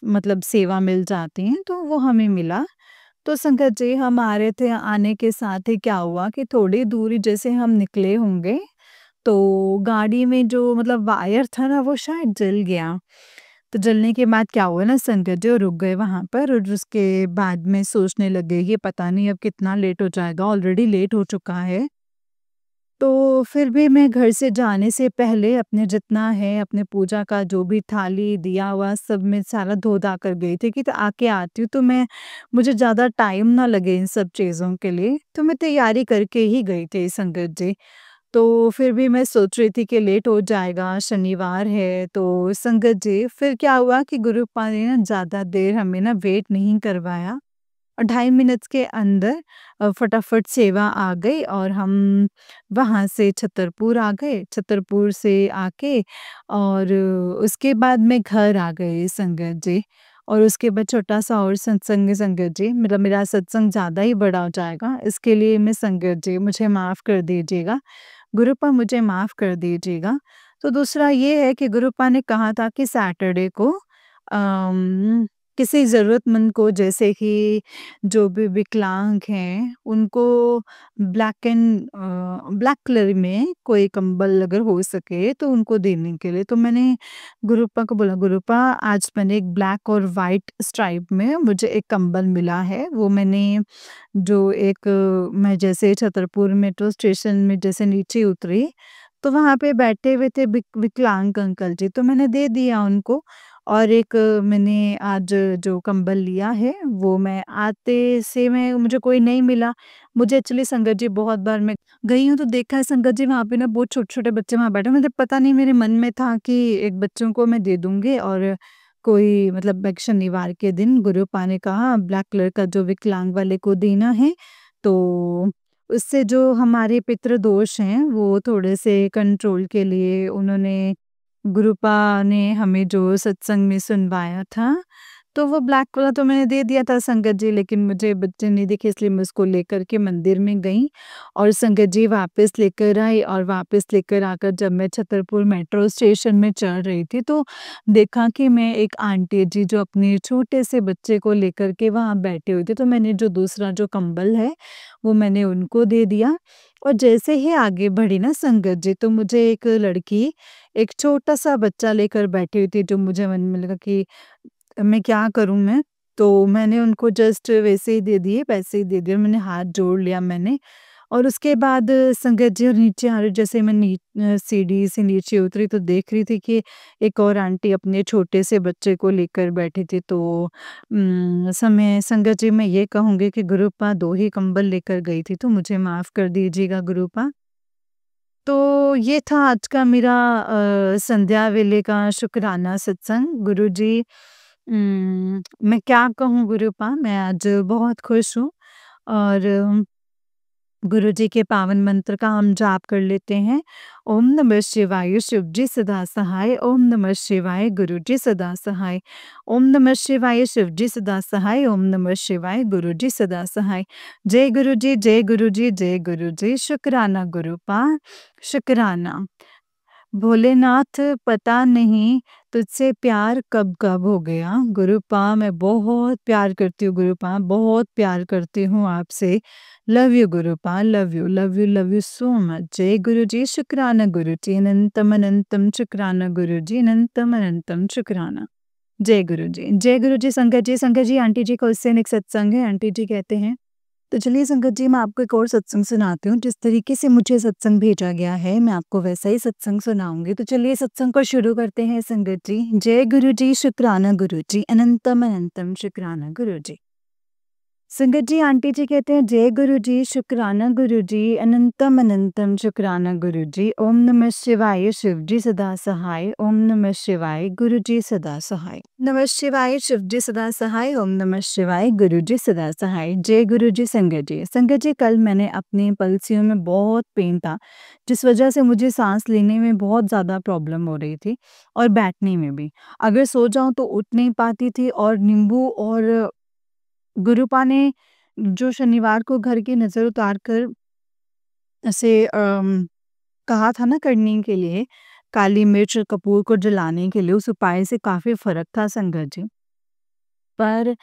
मतलब सेवा मिल जाती हैं, तो वो हमें मिला। तो संगत जी हम आ रहे थे, आने के साथ ही क्या हुआ कि थोड़ी दूरी जैसे हम निकले होंगे, तो गाड़ी में जो मतलब वायर था ना, वो शायद जल गया। तो जलने के बाद क्या हुआ ना संगत जी, वो रुक गए वहाँ पर और उसके बाद में सोचने लगे, ये पता नहीं अब कितना लेट हो जाएगा, ऑलरेडी लेट हो चुका है। तो फिर भी मैं घर से जाने से पहले अपने जितना है, अपने पूजा का जो भी थाली, दिया हुआ सब मैं सारा धो-धा कर गई थी कि तो आके आती हूँ तो मैं मुझे ज़्यादा टाइम ना लगे इन सब चीज़ों के लिए, तो मैं तैयारी करके ही गई थी संगत जी। तो फिर भी मैं सोच रही थी कि लेट हो जाएगा, शनिवार है तो संगत जी फिर क्या हुआ कि गुरुपा ने ना ज़्यादा देर हमें ना वेट नहीं करवाया। 2.5 मिनट्स के अंदर फटाफट सेवा आ गई और हम वहाँ से छतरपुर आ गए। छतरपुर से आके और उसके बाद मैं घर आ गई संगत जी। और उसके बाद छोटा-सा और सत्संग है संगत जी, मतलब मेरा सत्संग ज़्यादा ही बड़ा हो जाएगा, इसके लिए मैं संगत जी मुझे माफ़ कर दीजिएगा। गुरुपा मुझे माफ़ कर दीजिएगा। तो दूसरा ये है कि गुरुपा ने कहा था कि सैटरडे को अम किसी ज़रूरतमंद को जैसे कि जो भी विकलांग हैं, उनको ब्लैक कलर में कोई कंबल अगर हो सके तो उनको देने के लिए। तो मैंने गुरूपा को बोला, "गुरूपा आज मैंने एक ब्लैक और व्हाइट स्ट्राइप में मुझे एक कंबल मिला है, वो मैंने जो एक मैं जैसे छतरपुर मेट्रो स्टेशन में जैसे नीचे उतरी, तो वहाँ पे बैठे हुए थे विकलांग अंकल जी, तो मैंने दे दिया उनको। और एक मैंने आज जो कंबल लिया है, वो मैं आते से मैं मुझे कोई नहीं मिला। मुझे एक्चुअली संगत जी बहुत बार मैं गई हूँ तो देखा है संगत जी वहाँ पे ना बहुत छोटे-छोटे बच्चे वहाँ बैठे हैं। मुझे पता नहीं मेरे मन में था कि एक बच्चों को मैं दे दूँगी और कोई मतलब एक शनिवार के दिन गुरुपा ने कहा ब्लैक कलर का जो विकलांग वाले को देना है, तो उससे जो हमारे पितृदोष हैं वो थोड़े से कंट्रोल के लिए उन्होंने गुरुपा ने हमें जो सत्संग में सुनवाया था, तो वो ब्लैक वाला तो मैंने दे दिया था संगत जी, लेकिन मुझे बच्चे नहीं दिखे इसलिए मैं उसको लेकर के मंदिर में गई और संगत जी वापस लेकर आई और वापस लेकर आकर जब मैं छतरपुर मेट्रो स्टेशन में चढ़ रही थी, तो देखा कि मैं एक आंटी जी जो अपने छोटे से बच्चे को लेकर के वहाँ बैठी हुई थी, तो मैंने जो दूसरा जो कंबल है, वो मैंने उनको दे दिया। और जैसे ही आगे बढ़ी ना संगत जी, तो मुझे एक लड़की एक छोटा-सा बच्चा लेकर बैठी हुई थी, जो मुझे मन में लगा कि मैं क्या करूँ मैं? तो मैंने उनको जस्ट वैसे ही दे दिए, पैसे ही दे दिए, मैंने हाथ जोड़ लिया मैंने। और उसके बाद संगत जी और नीचे आ रही जैसे मैं सीढ़ी से नीचे उतरी तो देख रही थी कि एक और आंटी अपने छोटे से बच्चे को लेकर बैठी थी। तो समय संगत जी मैं ये कहूँगी कि गुरूपा 2 ही कंबल लेकर गई थी, तो मुझे माफ़ कर दीजिएगा गुरूपा। तो ये था आज का मेरा संध्या वेले का शुक्राना सत्संग। गुरुजी मैं क्या कहूँ गुरूपा, मैं आज बहुत खुश हूँ और गुरुजी के पावन मंत्र का हम जाप कर लेते हैं। ओम नमः शिवाय शिव जी सदा सहाय, ओम नमः शिवाय गुरु जी सदा सहाय, ओम नमः शिवाय शिव जी सदा सहाय, ओम नमः शिवाय गुरु जी सदा सहाय। जय गुरु जी, जय गुरु जी, जय गुरु जी। शुक्राना गुरूपा, शुक्राना। भोलेनाथ पता नहीं तुझसे प्यार कब-कब हो गया। गुरूपा मैं बहुत प्यार करती हूँ गुरूपा, बहुत प्यार करती हूँ आपसे। Love you Gurupa, love you so much. जय गुरु जी, शुक्राना गुरु जी, अनंतम अनंतम शुक्राना गुरु जी, अनंतम अनंतम शुक्राना। जय गुरु जी। जय गुरु जी, संगत जी आंटी जी का उससे एक सत्संग है, आंटी जी कहते हैं तो चलिए संगत जी मैं आपको एक और सत्संग सुनाती हूँ। जिस तरीके से मुझे सत्संग भेजा गया है मैं आपको वैसा ही सत्संग सुनाऊँगी। तो चलिए सत्संग को शुरू करते हैं संगत जी। जय गुरु जी, शुक्राना गुरु जी, अनंतम अनंतम शुक्राना गुरु जी। संगत जी आंटी जी कहते हैं जय गुरु जी, शुक्राना गुरु जी, अनंतम अनंतम शुक्राना गुरु जी। ओम नमः शिवाय शिव जी सदा सहाय, ओम नमः शिवाय गुरु जी सदा सहाय। नमः शिवाय शिव जी सदा सहाय, ओम नमः शिवाय गुरु जी सदा सहाय। जय गुरु जी संगत जी। संगत जी कल मैंने अपनी पलसियों में बहुत पेन था, जिस वजह से मुझे सांस लेने में बहुत ज़्यादा प्रॉब्लम हो रही थी और बैठने में भी। अगर सो जाऊं तो उठ नहीं पाती थी और नींबू और गुरुपा ने जो शनिवार को घर की नज़र उतार कर ऐसे कहा था ना करने के लिए, काली मिर्च कपूर को जलाने के लिए, उस उपाय से काफ़ी फ़र्क था संगत जी। पर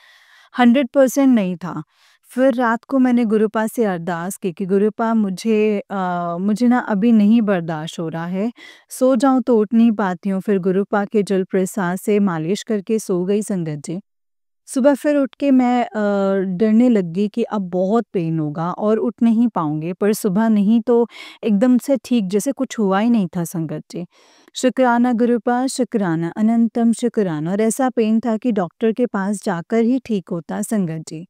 100% नहीं था। फिर रात को मैंने गुरुपा से अरदास की कि गुरुपा मुझे ना अभी नहीं बर्दाश्त हो रहा है, सो जाऊँ तो उठ नहीं पाती हूँ। फिर गुरुपा के जल प्रसाद से मालिश करके सो गई संगत जी। सुबह फिर उठ के मैं डरने लग गई कि अब बहुत पेन होगा और उठ नहीं पाऊँगी, पर सुबह नहीं तो एकदम से ठीक जैसे कुछ हुआ ही नहीं था संगत जी। शुक्राना गुरूपा शुक्राना, अनंतम शुक्राना और ऐसा पेन था कि डॉक्टर के पास जाकर ही ठीक होता संगत जी।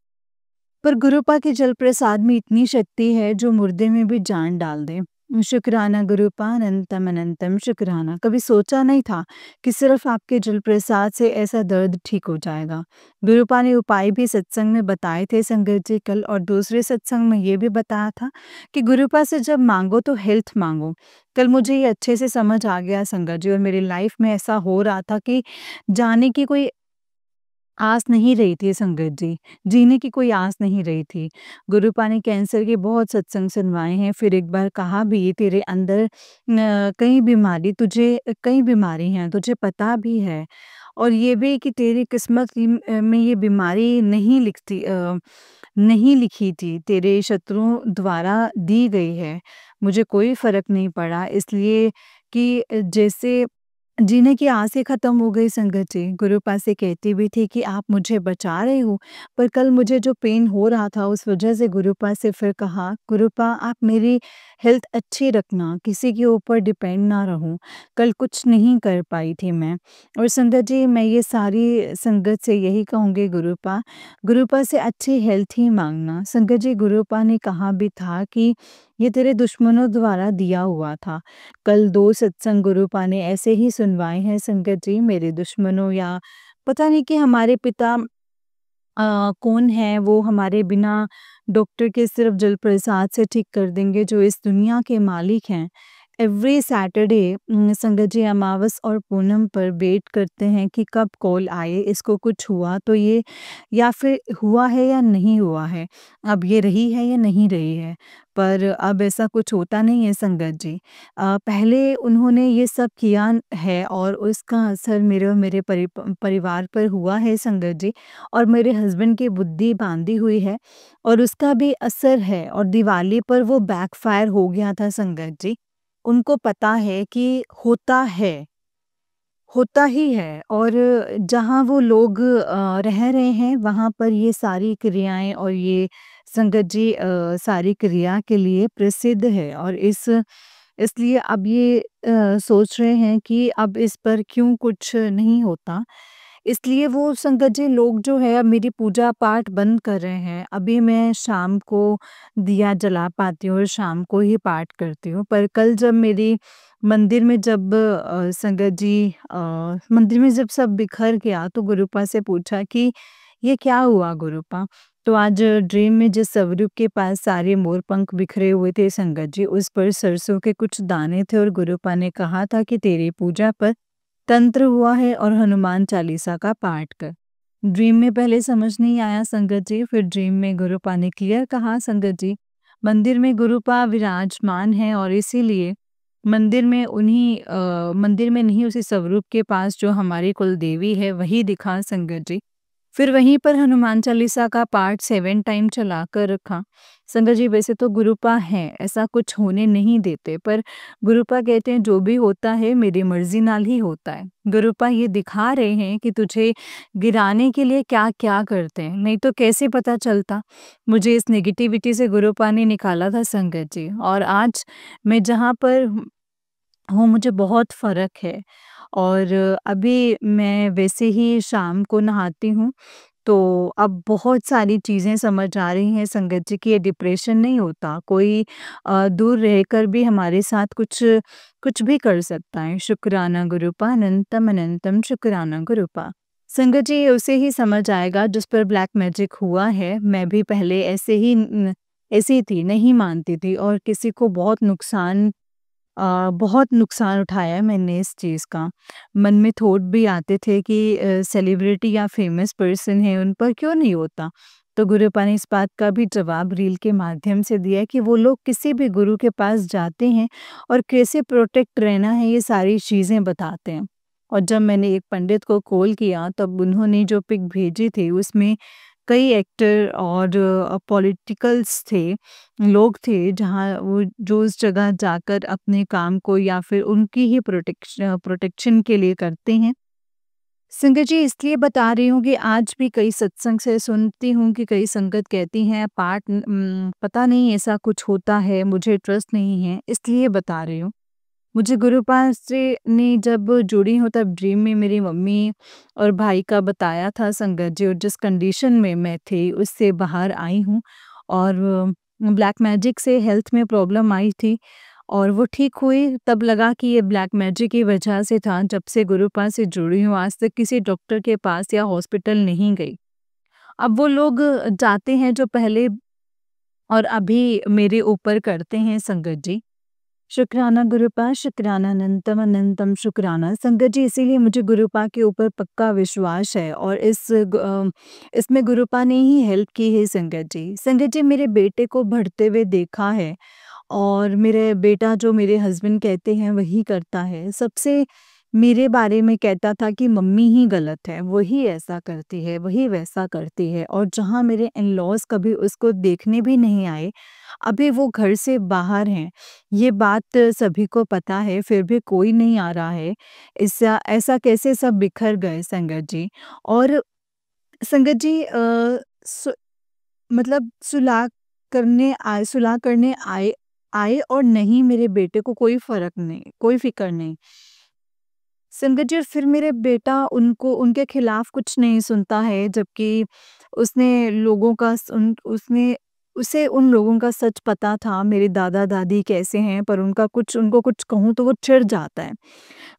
पर गुरूपा के जल प्रसाद में इतनी शक्ति है जो मुर्दे में भी जान डाल दे। शुक्राना गुरूपा अनंतम अनंतम शुक्राना। कभी सोचा नहीं था कि सिर्फ आपके जल प्रसाद से ऐसा दर्द ठीक हो जाएगा। गुरूपा ने उपाय भी सत्संग में बताए थे संगत जी कल, और दूसरे सत्संग में ये भी बताया था कि गुरूपा से जब मांगो तो हेल्थ मांगो। कल मुझे ये अच्छे से समझ आ गया संगत जी, और मेरी लाइफ में ऐसा हो रहा था कि जाने की कोई आस नहीं रही थी संगत जी, जीने की कोई आस नहीं रही थी। गुरुपा ने कैंसर के बहुत सत्संग सुनवाए हैं, फिर एक बार कहा भी तेरे अंदर कई बीमारी हैं, तुझे पता भी है। और ये भी कि तेरी किस्मत में ये बीमारी नहीं लिखी थी, तेरे शत्रुओं द्वारा दी गई है। मुझे कोई फ़र्क नहीं पड़ा, इसलिए कि जैसे जीने की आस ही ख़त्म हो गई संगत जी। गुरुपा से कहती भी थी कि आप मुझे बचा रहे हो, पर कल मुझे जो पेन हो रहा था उस वज़ह से गुरुपा से फिर कहा, गुरुपा आप मेरी हेल्थ अच्छी रखना, किसी के ऊपर डिपेंड ना रहूँ। कल कुछ नहीं कर पाई थी मैं। और संगत जी, मैं ये सारी संगत से यही कहूँगी, गुरुपा से अच्छी हेल्थ ही माँगना। संगत जी, गुरुपा ने कहा भी था कि ये तेरे दुश्मनों द्वारा दिया हुआ था। कल 2 सत्संग गुरुपा ने ऐसे ही सुनवाए हैं संगत जी, मेरे दुश्मनों या पता नहीं कि हमारे पिता कौन है, वो हमारे बिना डॉक्टर के सिर्फ़ जल प्रसाद से ठीक कर देंगे, जो इस दुनिया के मालिक हैं। एवरी सैटरडे संगत जी अमावस और पूनम पर वेट करते हैं कि कब कॉल आए, इसको कुछ हुआ तो ये, या फिर हुआ है या नहीं हुआ है, अब ये रही है या नहीं रही है। पर अब ऐसा कुछ होता नहीं है संगत जी। पहले उन्होंने ये सब किया है और उसका असर मेरे और मेरे परिवार पर हुआ है संगत जी, और मेरे हस्बैंड की बुद्धि बांधी हुई है और उसका भी असर है, और दिवाली पर वो बैकफायर हो गया था संगत जी। उनको पता है कि होता ही है, और जहाँ वो लोग रह रहे हैं वहाँ पर ये सारी क्रियाएँ और ये संगत जी सारी क्रिया के लिए प्रसिद्ध है, और इसलिए अब ये सोच रहे हैं कि अब इस पर क्यों कुछ नहीं होता। इसलिए वो संगत जी लोग जो है अब मेरी पूजा पाठ बंद कर रहे हैं। अभी मैं शाम को दिया जला पाती हूँ और शाम को ही पाठ करती हूँ। पर कल जब मेरी मंदिर में जब संगत जी मंदिर में जब सब बिखर गया तो गुरुपा से पूछा कि ये क्या हुआ गुरुपा? तो आज ड्रीम में जिस स्वरूप के पास सारे मोर पंख बिखरे हुए थे संगत जी, उस पर सरसों के कुछ दाने थे, और गुरुपा ने कहा था कि तेरी पूजा पर तंत्र हुआ है और हनुमान चालीसा का पाठ कर। ड्रीम में पहले समझ नहीं आया संगत जी, फिर ड्रीम में गुरुपा ने क्लियर कहा संगत जी, मंदिर में गुरुपा विराजमान है और इसीलिए मंदिर में नहीं, उसी स्वरूप के पास जो हमारी कुल देवी है वही दिखा संगत जी। फिर वहीं पर हनुमान चालीसा का पाठ 7 टाइम चलाकर रखा। संगत जी, वैसे तो गुरुपा हैं, ऐसा कुछ होने नहीं देते, पर गुरुपा कहते हैं जो भी होता है मेरी मर्ज़ी नाल ही होता है। गुरुपा ये दिखा रहे हैं कि तुझे गिराने के लिए क्या-क्या करते हैं, नहीं तो कैसे पता चलता? मुझे इस नेगेटिविटी से गुरुपा ने निकाला था संगत जी, और आज मैं जहाँ पर हूँ मुझे बहुत फ़र्क है, और अभी मैं वैसे ही शाम को नहाती हूँ, तो अब बहुत सारी चीज़ें समझ आ रही हैं संगत जी कि ये डिप्रेशन नहीं होता, कोई दूर रहकर भी हमारे साथ कुछ कुछ भी कर सकता है। शुक्राना गुरुपा अनंतम अनंतम शुक्राना गुरुपा। संगत जी, उसे ही समझ आएगा जिस पर ब्लैक मैजिक हुआ है। मैं भी पहले ऐसी थी, नहीं मानती थी, और किसी को बहुत नुकसान उठाया है मैंने इस चीज़ का। मन में थॉट भी आते थे कि सेलिब्रिटी या फेमस पर्सन है, उन पर क्यों नहीं होता? तो गुरुपा ने इस बात का भी जवाब रील के माध्यम से दिया है कि वो लोग किसी भी गुरु के पास जाते हैं और कैसे प्रोटेक्ट रहना है, ये सारी चीज़ें बताते हैं। और जब मैंने एक पंडित को कॉल किया तब उन्होंने जो पिक भेजी थी उसमें कई एक्टर और पॉलिटिकल्स थे, लोग थे, जहाँ वो जो उस जगह जाकर अपने काम को या फिर उनकी ही प्रोटेक्शन के लिए करते हैं। संगत जी, इसलिए बता रही हूँ कि आज भी कई सत्संग से सुनती हूँ कि कई संगत कहती हैं पता नहीं ऐसा कुछ होता है, मुझे ट्रस्ट नहीं है, इसलिए बता रही हूँ। मुझे गुरुपाल से ने जब जुड़ी हूँ तब ड्रीम में मेरी मम्मी और भाई का बताया था संगत जी, और जिस कंडीशन में मैं थी उससे बाहर आई हूँ, और ब्लैक मैजिक से हेल्थ में प्रॉब्लम आई थी और वो ठीक हुई, तब लगा कि ये ब्लैक मैजिक की वजह से था। जब से गुरुपाल से जुड़ी हूँ आज तक किसी डॉक्टर के पास या हॉस्पिटल नहीं गई। अब वो लोग जाते हैं जो पहले और अभी मेरे ऊपर करते हैं संगत जी। शुक्राना गुरुपा, शुक्राना अनंतम अनंतम शुक्राना। संगत जी, इसीलिए मुझे गुरुपा के ऊपर पक्का विश्वास है, और इसमें गुरुपा ने ही हेल्प की है संगत जी। संगत जी, मेरे बेटे को बढ़ते हुए देखा है, और मेरे बेटा जो मेरे हस्बैंड कहते हैं वही करता है। सबसे मेरे बारे में कहता था कि मम्मी ही गलत है, वही ऐसा करती है, वही वैसा करती है और जहाँ मेरे इन-लॉज़ कभी उसको देखने भी नहीं आए, अभी वो घर से बाहर हैं। ये बात सभी को पता है, फिर भी कोई नहीं आ रहा है। ऐसा ऐसा कैसे सब बिखर गए संगत जी। और संगत जी सु मतलब सुलह करने आए आए और नहीं मेरे बेटे को कोई फ़र्क नहीं, कोई फ़िक्र नहीं। संगत जी और फिर मेरे बेटा उनको उनके खिलाफ कुछ नहीं सुनता है जबकि उसने लोगों का स उन उसने उसे उन लोगों का सच पता था मेरे दादा-दादी कैसे हैं पर उनको कुछ कहूँ तो वो चिढ़ जाता है।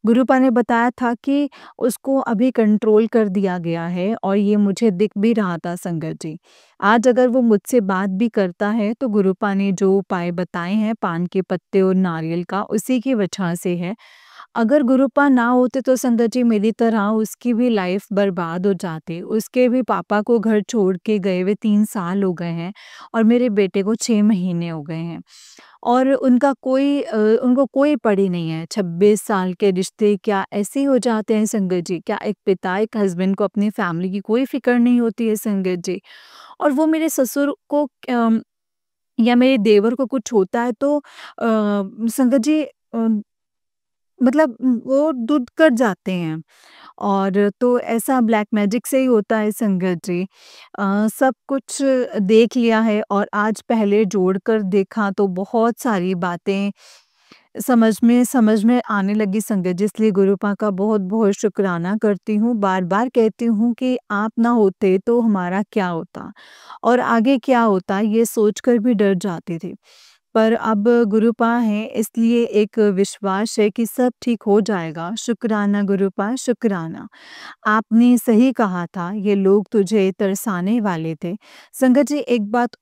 गुरुपा ने बताया था कि उसको अभी कंट्रोल कर दिया गया है और ये मुझे दिख भी रहा था संगत जी। आज अगर वो मुझसे बात भी करता है तो गुरुपा ने जो उपाय बताए हैं पान के पत्ते और नारियल का उसी की वजह से है। अगर गुरुपा ना होते तो संगत जी मेरी तरह उसकी भी लाइफ बर्बाद हो जाती। उसके भी पापा को घर छोड़ के गए हुए 3 साल हो गए हैं और मेरे बेटे को 6 महीने हो गए हैं। और उनको कोई पड़ी नहीं है। 26 साल के रिश्ते क्या ऐसे ही हो जाते हैं संगत जी? क्या एक पिता एक हस्बैंड को अपनी फैमिली की कोई फ़िक्र नहीं होती है संगत जी? और वो मेरे ससुर को या मेरे देवर को कुछ होता है तो संगत जी मतलब वो दूध कर जाते हैं और तो ऐसा ब्लैक मैजिक से ही होता है संगत जी। सब कुछ देख लिया है और आज पहले जोड़कर देखा तो बहुत सारी बातें समझ में आने लगी संगत जी इसलिए गुरुपा का बहुत-बहुत शुक्राना करती हूँ। बार-बार कहती हूँ कि आप ना होते तो हमारा क्या होता और आगे क्या होता ये सोचकर भी डर जाती थी। पर अब गुरुपा हैं इसलिए एक विश्वास है कि सब ठीक हो जाएगा। शुक्राना गुरुपा शुक्राना। आपने सही कहा था ये लोग तुझे तरसाने वाले थे। संगत जी एक बात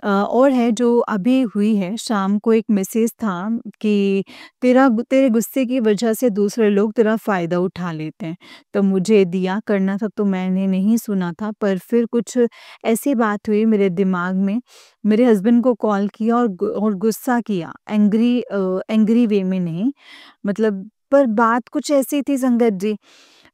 और है जो अभी हुई है शाम को एक मैसेज था कि तेरे गुस्से की वजह से दूसरे लोग तेरा फ़ायदा उठा लेते हैं। तो मुझे दिया करना था तो मैंने नहीं सुना था पर फिर कुछ ऐसी बात हुई मेरे दिमाग में मेरे हस्बैंड को कॉल किया और गुस्सा किया एंग्री वे में नहीं मतलब पर बात कुछ ऐसी थी संगत जी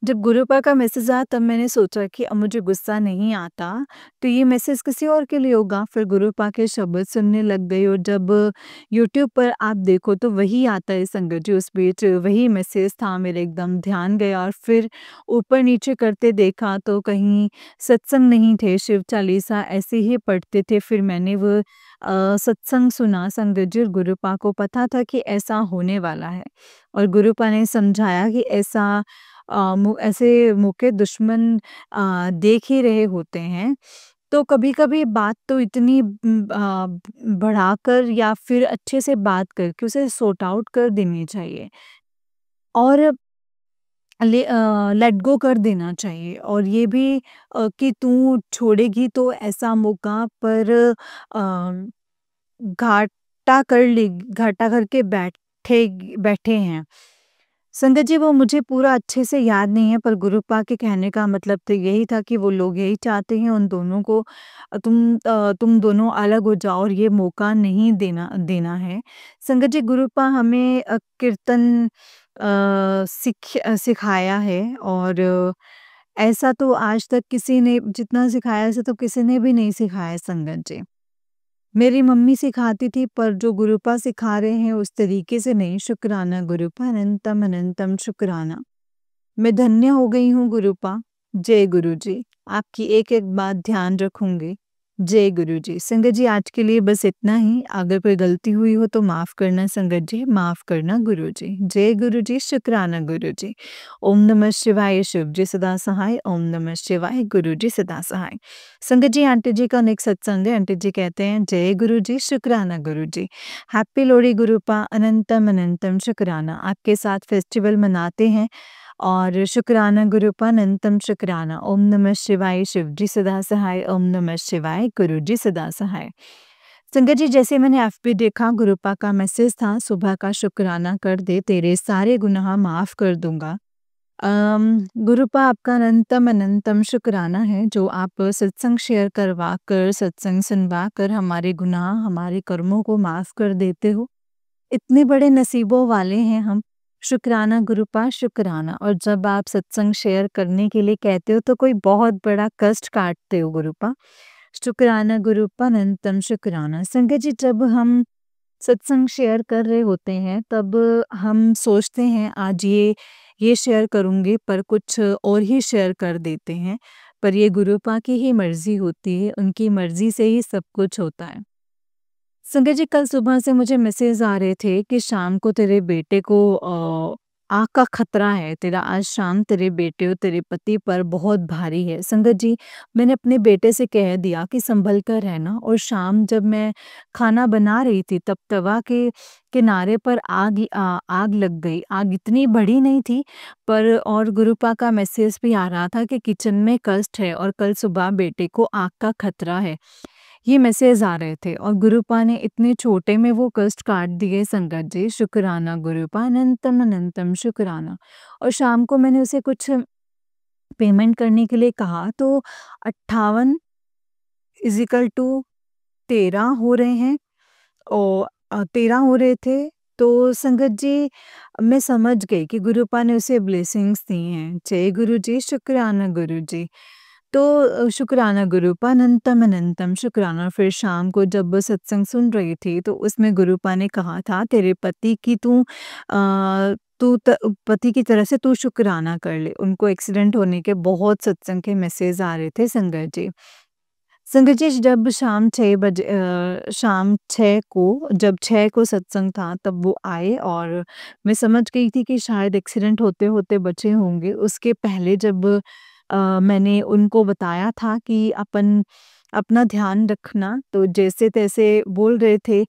जब गुरुपा का मैसेज आया तब मैंने सोचा कि अब मुझे गुस्सा नहीं आता तो ये मैसेज किसी और के लिए होगा फिर गुरुपा के शब्द सुनने लग गई और जब यूट्यूब पर आप देखो तो वही आता है संगत जी उस बीच वही मैसेज था मेरे एकदम ध्यान गया और फिर ऊपर नीचे करते देखा तो कहीं सत्संग नहीं थे शिव चालीसा ऐसे ही पढ़ते थे फिर मैंने वो सत्संग सुना संगत जी और गुरुपा को पता था कि ऐसा होने वाला है और गुरुपा ने समझाया कि ऐसे मौके दुश्मन देख ही रहे होते हैं। तो कभी-कभी बात तो इतनी बढ़ाकर या फिर अच्छे से बात करके उसे सॉर्ट आउट कर देनी चाहिए और लेट गो कर देना चाहिए और ये भी कि तू छोड़ेगी तो ऐसा मौका पर अ, घाटा करके बैठे हैं। संगत जी वो मुझे पूरा अच्छे से याद नहीं है पर गुरुपा के कहने का मतलब तो यही था कि वो लोग यही चाहते हैं उन दोनों को तुम दोनों अलग हो जाओ और ये मौका नहीं देना है। संगत जी गुरुपा हमें कीर्तन सिखाया है और ऐसा तो आज तक किसी ने जितना सिखाया ऐसा तो किसी ने भी नहीं सिखाया संगत जी। मेरी मम्मी सिखाती थी पर जो गुरुपा सिखा रहे हैं उस तरीके से नहीं शुक्राना गुरुपा अनंतम अनंतम शुक्राना। मैं धन्य हो गई हूँ गुरुपा। जय गुरु जी। आपकी एक-एक बात ध्यान रखूँगी। जय गुरु जी। संगत जी आज के लिए बस इतना ही। अगर कोई गलती हुई हो तो माफ़ करना संगत जी, माफ़ करना गुरु जी। जय गुरु जी, शुक्राना गुरु जी। ओम नमः शिवाय शिव जी सदा सहाय, ओम नमः शिवाय गुरु जी सदा सहाय। संगत जी आंटी जी का नेक्स्ट सत्संग है। आंटी जी कहते हैं जय गुरु जी, शुक्राना गुरु जी। हैप्पी लोहड़ी गुरुपा अनंतम अनंतम शुक्राना। आपके साथ फेस्टिवल मनाते हैं और शुक्राना गुरुपा अनंतम शुक्राना। ओम नमः शिवाय शिव जी सदा सहाय, ओम नमः शिवाय गुरु जी सदा सहाय। संगत जी जैसे मैंने एफबी देखा गुरुपा का मैसेज था सुबह का शुक्राना कर दे तेरे सारे गुनाह माफ़ कर दूँगा। गुरुपा आपका अनंतम अनंतम शुक्राना है जो आप सत्संग शेयर करवा कर सत्संग सुनवा कर हमारे गुनाह हमारे कर्मों को माफ़ कर देते हो। इतने बड़े नसीबों वाले हैं हम शुक्राना गुरुपा शुक्राना। और जब आप सत्संग शेयर करने के लिए कहते हो तो कोई बहुत बड़ा कष्ट काटते हो गुरुपा। शुक्राना गुरुपा अनंतम शुक्राना। संगत जी, जब हम सत्संग शेयर कर रहे होते हैं तब हम सोचते हैं आज ये शेयर करूँगी, पर कुछ और ही शेयर कर देते हैं। पर ये गुरुपा की ही मर्ज़ी होती है, उनकी मर्ज़ी से ही सब कुछ होता है। संजय जी, कल सुबह से मुझे मैसेज आ रहे थे कि शाम को तेरे बेटे को आग का खतरा है। तेरा आज शाम तेरे बेटे और तेरे पति पर बहुत भारी है। संगत जी, मैंने अपने बेटे से कह दिया कि संभल कर रहना। और शाम जब मैं खाना बना रही थी तब तवा के किनारे पर आग लग गई। आग इतनी बड़ी नहीं थी, पर और गुरुपा का मैसेज भी आ रहा था कि किचन में कष्ट है और कल सुबह बेटे को आग का खतरा है। ये मैसेज आ रहे थे और गुरुपा ने इतने छोटे में वो कष्ट काट दिए। संगत जी, शुक्राना गुरुपा अनंतम अनंतम शुक्राना। और शाम को मैंने उसे कुछ पेमेंट करने के लिए कहा तो 58 इजिकल टू 13 हो रहे हैं और 13 हो रहे थे। तो संगत जी, मैं समझ गई कि गुरुपा ने उसे ब्लेसिंग्स दी हैं। जय गुरु जी, शुक्राना गुरु जी। तो शुक्राना गुरुपा अनंतम अनंतम शुक्राना। फिर शाम को जब वो सत्संग सुन रही थी तो उसमें गुरुपा ने कहा था तेरे पति की पति की तरह से तू शुक्राना कर ले। उनको एक्सीडेंट होने के बहुत सत्संग के मैसेज आ रहे थे संगत जी। संगत जी, जब शाम 6 बजे शाम 6 को जब 6 को सत्संग था तब वो आए और मैं समझ गई थी कि शायद एक्सीडेंट होते-होते बचे होंगे। उसके पहले जब मैंने उनको बताया था कि अपना ध्यान रखना, तो जैसे-तैसे बोल रहे थे,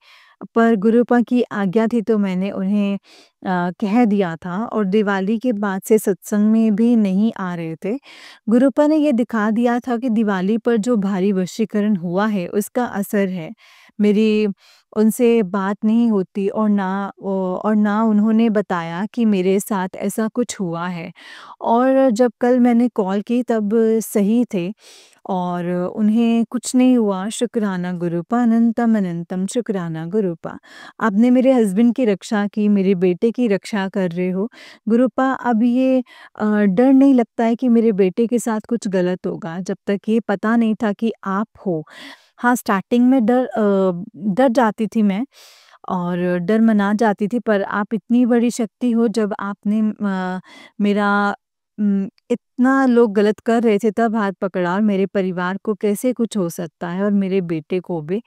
पर गुरुपा की आज्ञा थी तो मैंने उन्हें कह दिया था और दिवाली के बाद से सत्संग में भी नहीं आ रहे थे। गुरुपा ने ये दिखा दिया था कि दिवाली पर जो भारी वशीकरण हुआ है उसका असर है। मेरी उनसे बात नहीं होती और ना उन्होंने बताया कि मेरे साथ ऐसा कुछ हुआ है। और जब कल मैंने कॉल की तब सही थे और उन्हें कुछ नहीं हुआ। शुक्राना गुरुपा अनंतम अनंतम शुक्राना गुरुपा। आपने मेरे हस्बैंड की रक्षा की, मेरे बेटे की रक्षा कर रहे हो। गुरुपा, अब ये डर नहीं लगता है कि मेरे बेटे के साथ कुछ गलत होगा, जब तक ये पता नहीं था कि आप हो। हाँ, स्टार्टिंग में डर जाती थी मैं और डर मना जाती थी, पर आप इतनी बड़ी शक्ति हो। जब आपने मेरा इतना लोग गलत कर रहे थे तब हाथ पकड़ा, और मेरे परिवार को कैसे कुछ हो सकता है और मेरे बेटे को भी।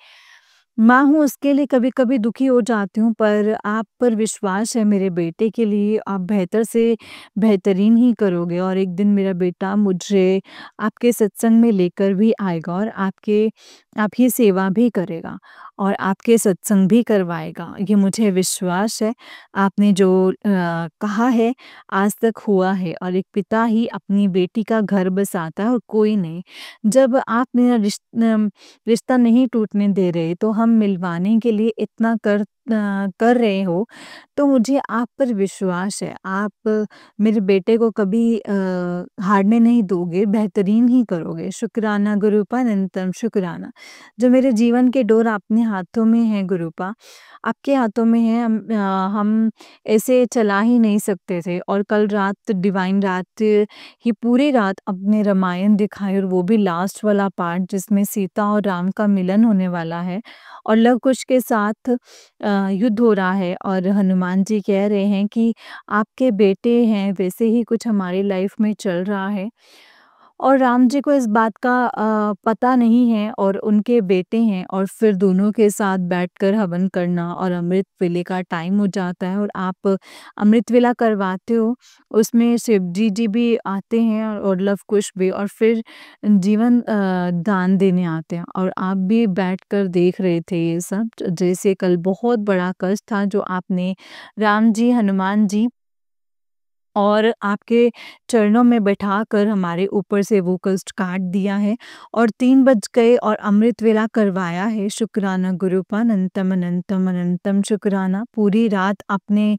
माँ हूँ, उसके लिए कभी-कभी दुखी हो जाती हूँ, पर आप पर विश्वास है मेरे बेटे के लिए, आप बेहतर से बेहतरीन ही करोगे और एक दिन मेरा बेटा मुझे आपके सत्संग में लेकर भी आएगा और आपकी सेवा भी करेगा और आपके सत्संग भी करवाएगा। ये मुझे विश्वास है। आपने जो कहा है आज तक हुआ है और एक पिता ही अपनी बेटी का घर बसाता है और कोई नहीं। जब आप मेरा रिश्ता नहीं टूटने दे रहे तो हम मिलवाने के लिए इतना कर रहे हो, तो मुझे आप पर विश्वास है। आप मेरे बेटे को कभी हारने नहीं दोगे, बेहतरीन ही करोगे। शुक्राना गुरुपा अनंतम शुक्राना। जो मेरे जीवन के डोर अपने हाथों में है गुरुपा, आपके हाथों में है। हम ऐसे चला ही नहीं सकते थे और कल रात डिवाइन रात ही पूरी रात अपने रामायण दिखाई, और वो भी लास्ट वाला पार्ट जिसमें सीता और राम का मिलन होने वाला है और लव कुश के साथ युद्ध हो रहा है और हनुमान जी कह रहे हैं कि आपके बेटे हैं, वैसे ही कुछ हमारी लाइफ में चल रहा है। और राम जी को इस बात का पता नहीं है और उनके बेटे हैं, और फिर दोनों के साथ बैठकर हवन करना और अमृत वेले का टाइम हो जाता है और आप अमृत वेला करवाते हो। उसमें शिव जी भी आते हैं और लव कुश भी, और फिर जीवन दान देने आते हैं और आप भी बैठकर देख रहे थे ये सब। जैसे कल बहुत बड़ा कष्ट था जो आपने राम जी, हनुमान जी और आपके चरणों में बैठाकर हमारे ऊपर से वो कष्ट काट दिया है और 3 बज गए और अमृत वेला करवाया है। शुक्राना गुरुपा अनंतम अनंतम अनंतम शुक्राना। पूरी रात अपने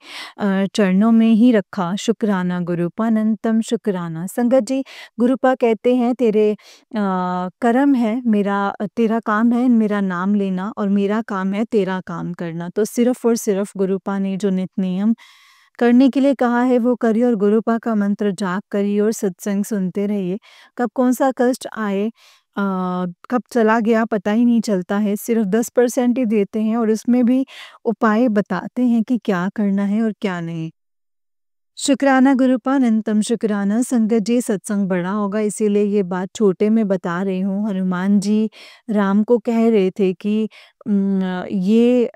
चरणों में ही रखा। शुक्राना गुरुपा अनंतम शुक्राना। संगत जी, गुरुपा कहते हैं तेरे कर्म है, तेरा काम है मेरा नाम लेना और मेरा काम है तेरा काम करना। तो सिर्फ़ और सिर्फ़ गुरुपा ने जो नित नियम करने के लिए कहा है वो करिए और गुरुपा का मंत्र जाप करिए और सत्संग सुनते रहिए। कब कौन-सा कष्ट आए कब चला गया पता ही नहीं चलता है। सिर्फ़ 10% ही देते हैं और उसमें भी उपाय बताते हैं कि क्या करना है और क्या नहीं। शुक्राना गुरुपा अनंतम शुक्राना। संगत जी सत्संग बड़ा होगा इसीलिए ये बात छोटे में बता रही हूँ। हनुमान जी राम को कह रहे थे कि ये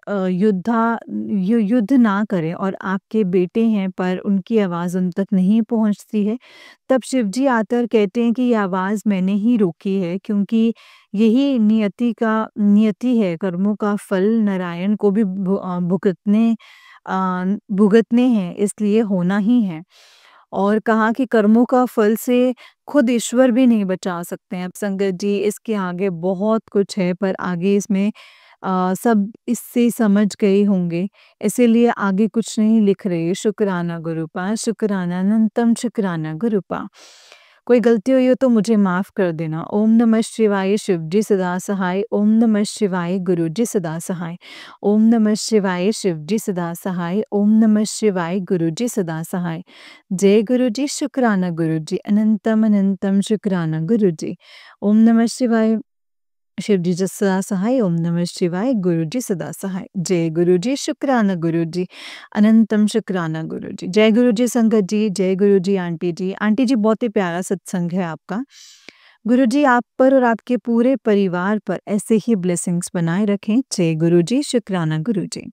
युद्ध ना करें और आपके बेटे हैं पर उनकी आवाज़ उन तक नहीं पहुँचती है। तब शिव जी आकर कहते हैं कि ये आवाज़ मैंने ही रोकी है क्योंकि यही नियति है, कर्मों का फल नारायण को भी भुगतने हैं इसलिए होना ही है। और कहा कि कर्मों का फल से खुद ईश्वर भी नहीं बचा सकते हैं। अब संगत जी इसके आगे बहुत कुछ है पर आगे इसमें सब इससे समझ गए होंगे, इसीलिए आगे कुछ नहीं लिख रही। शुक्राना गुरुपा, शुक्राना अनंतम शुक्राना गुरुपा। कोई गलती हुई हो तो मुझे माफ़ कर देना। ओम नमः शिवाय शिव जी सदा सहाय, ओम नमः शिवाय गुरु जी सदा सहाय, ओम नमः शिवाय शिव जी सदा सहाय, ओम नमः शिवाय गुरु जी सदा सहाय। जय गुरु जी, शुक्राना गुरु जी, अनंतम अनंतम शुक्राना गुरु जी। ओम नमः शिवाय शिव जी सदा सहाय, ओम नमः शिवाय गुरु जी सदा सहाय। जय गुरु जी, शुक्राना गुरु जी, अनंतम शुक्राना गुरु जी। जय गुरु जी संगत जी, जय गुरु जी आंटी जी। आंटी जी बहुत ही प्यारा सत्संग है आपका। गुरु जी आप पर और आपके पूरे परिवार पर ऐसे ही ब्लेसिंग्स बनाए रखें। जय गुरु जी, शुक्राना गुरु जी।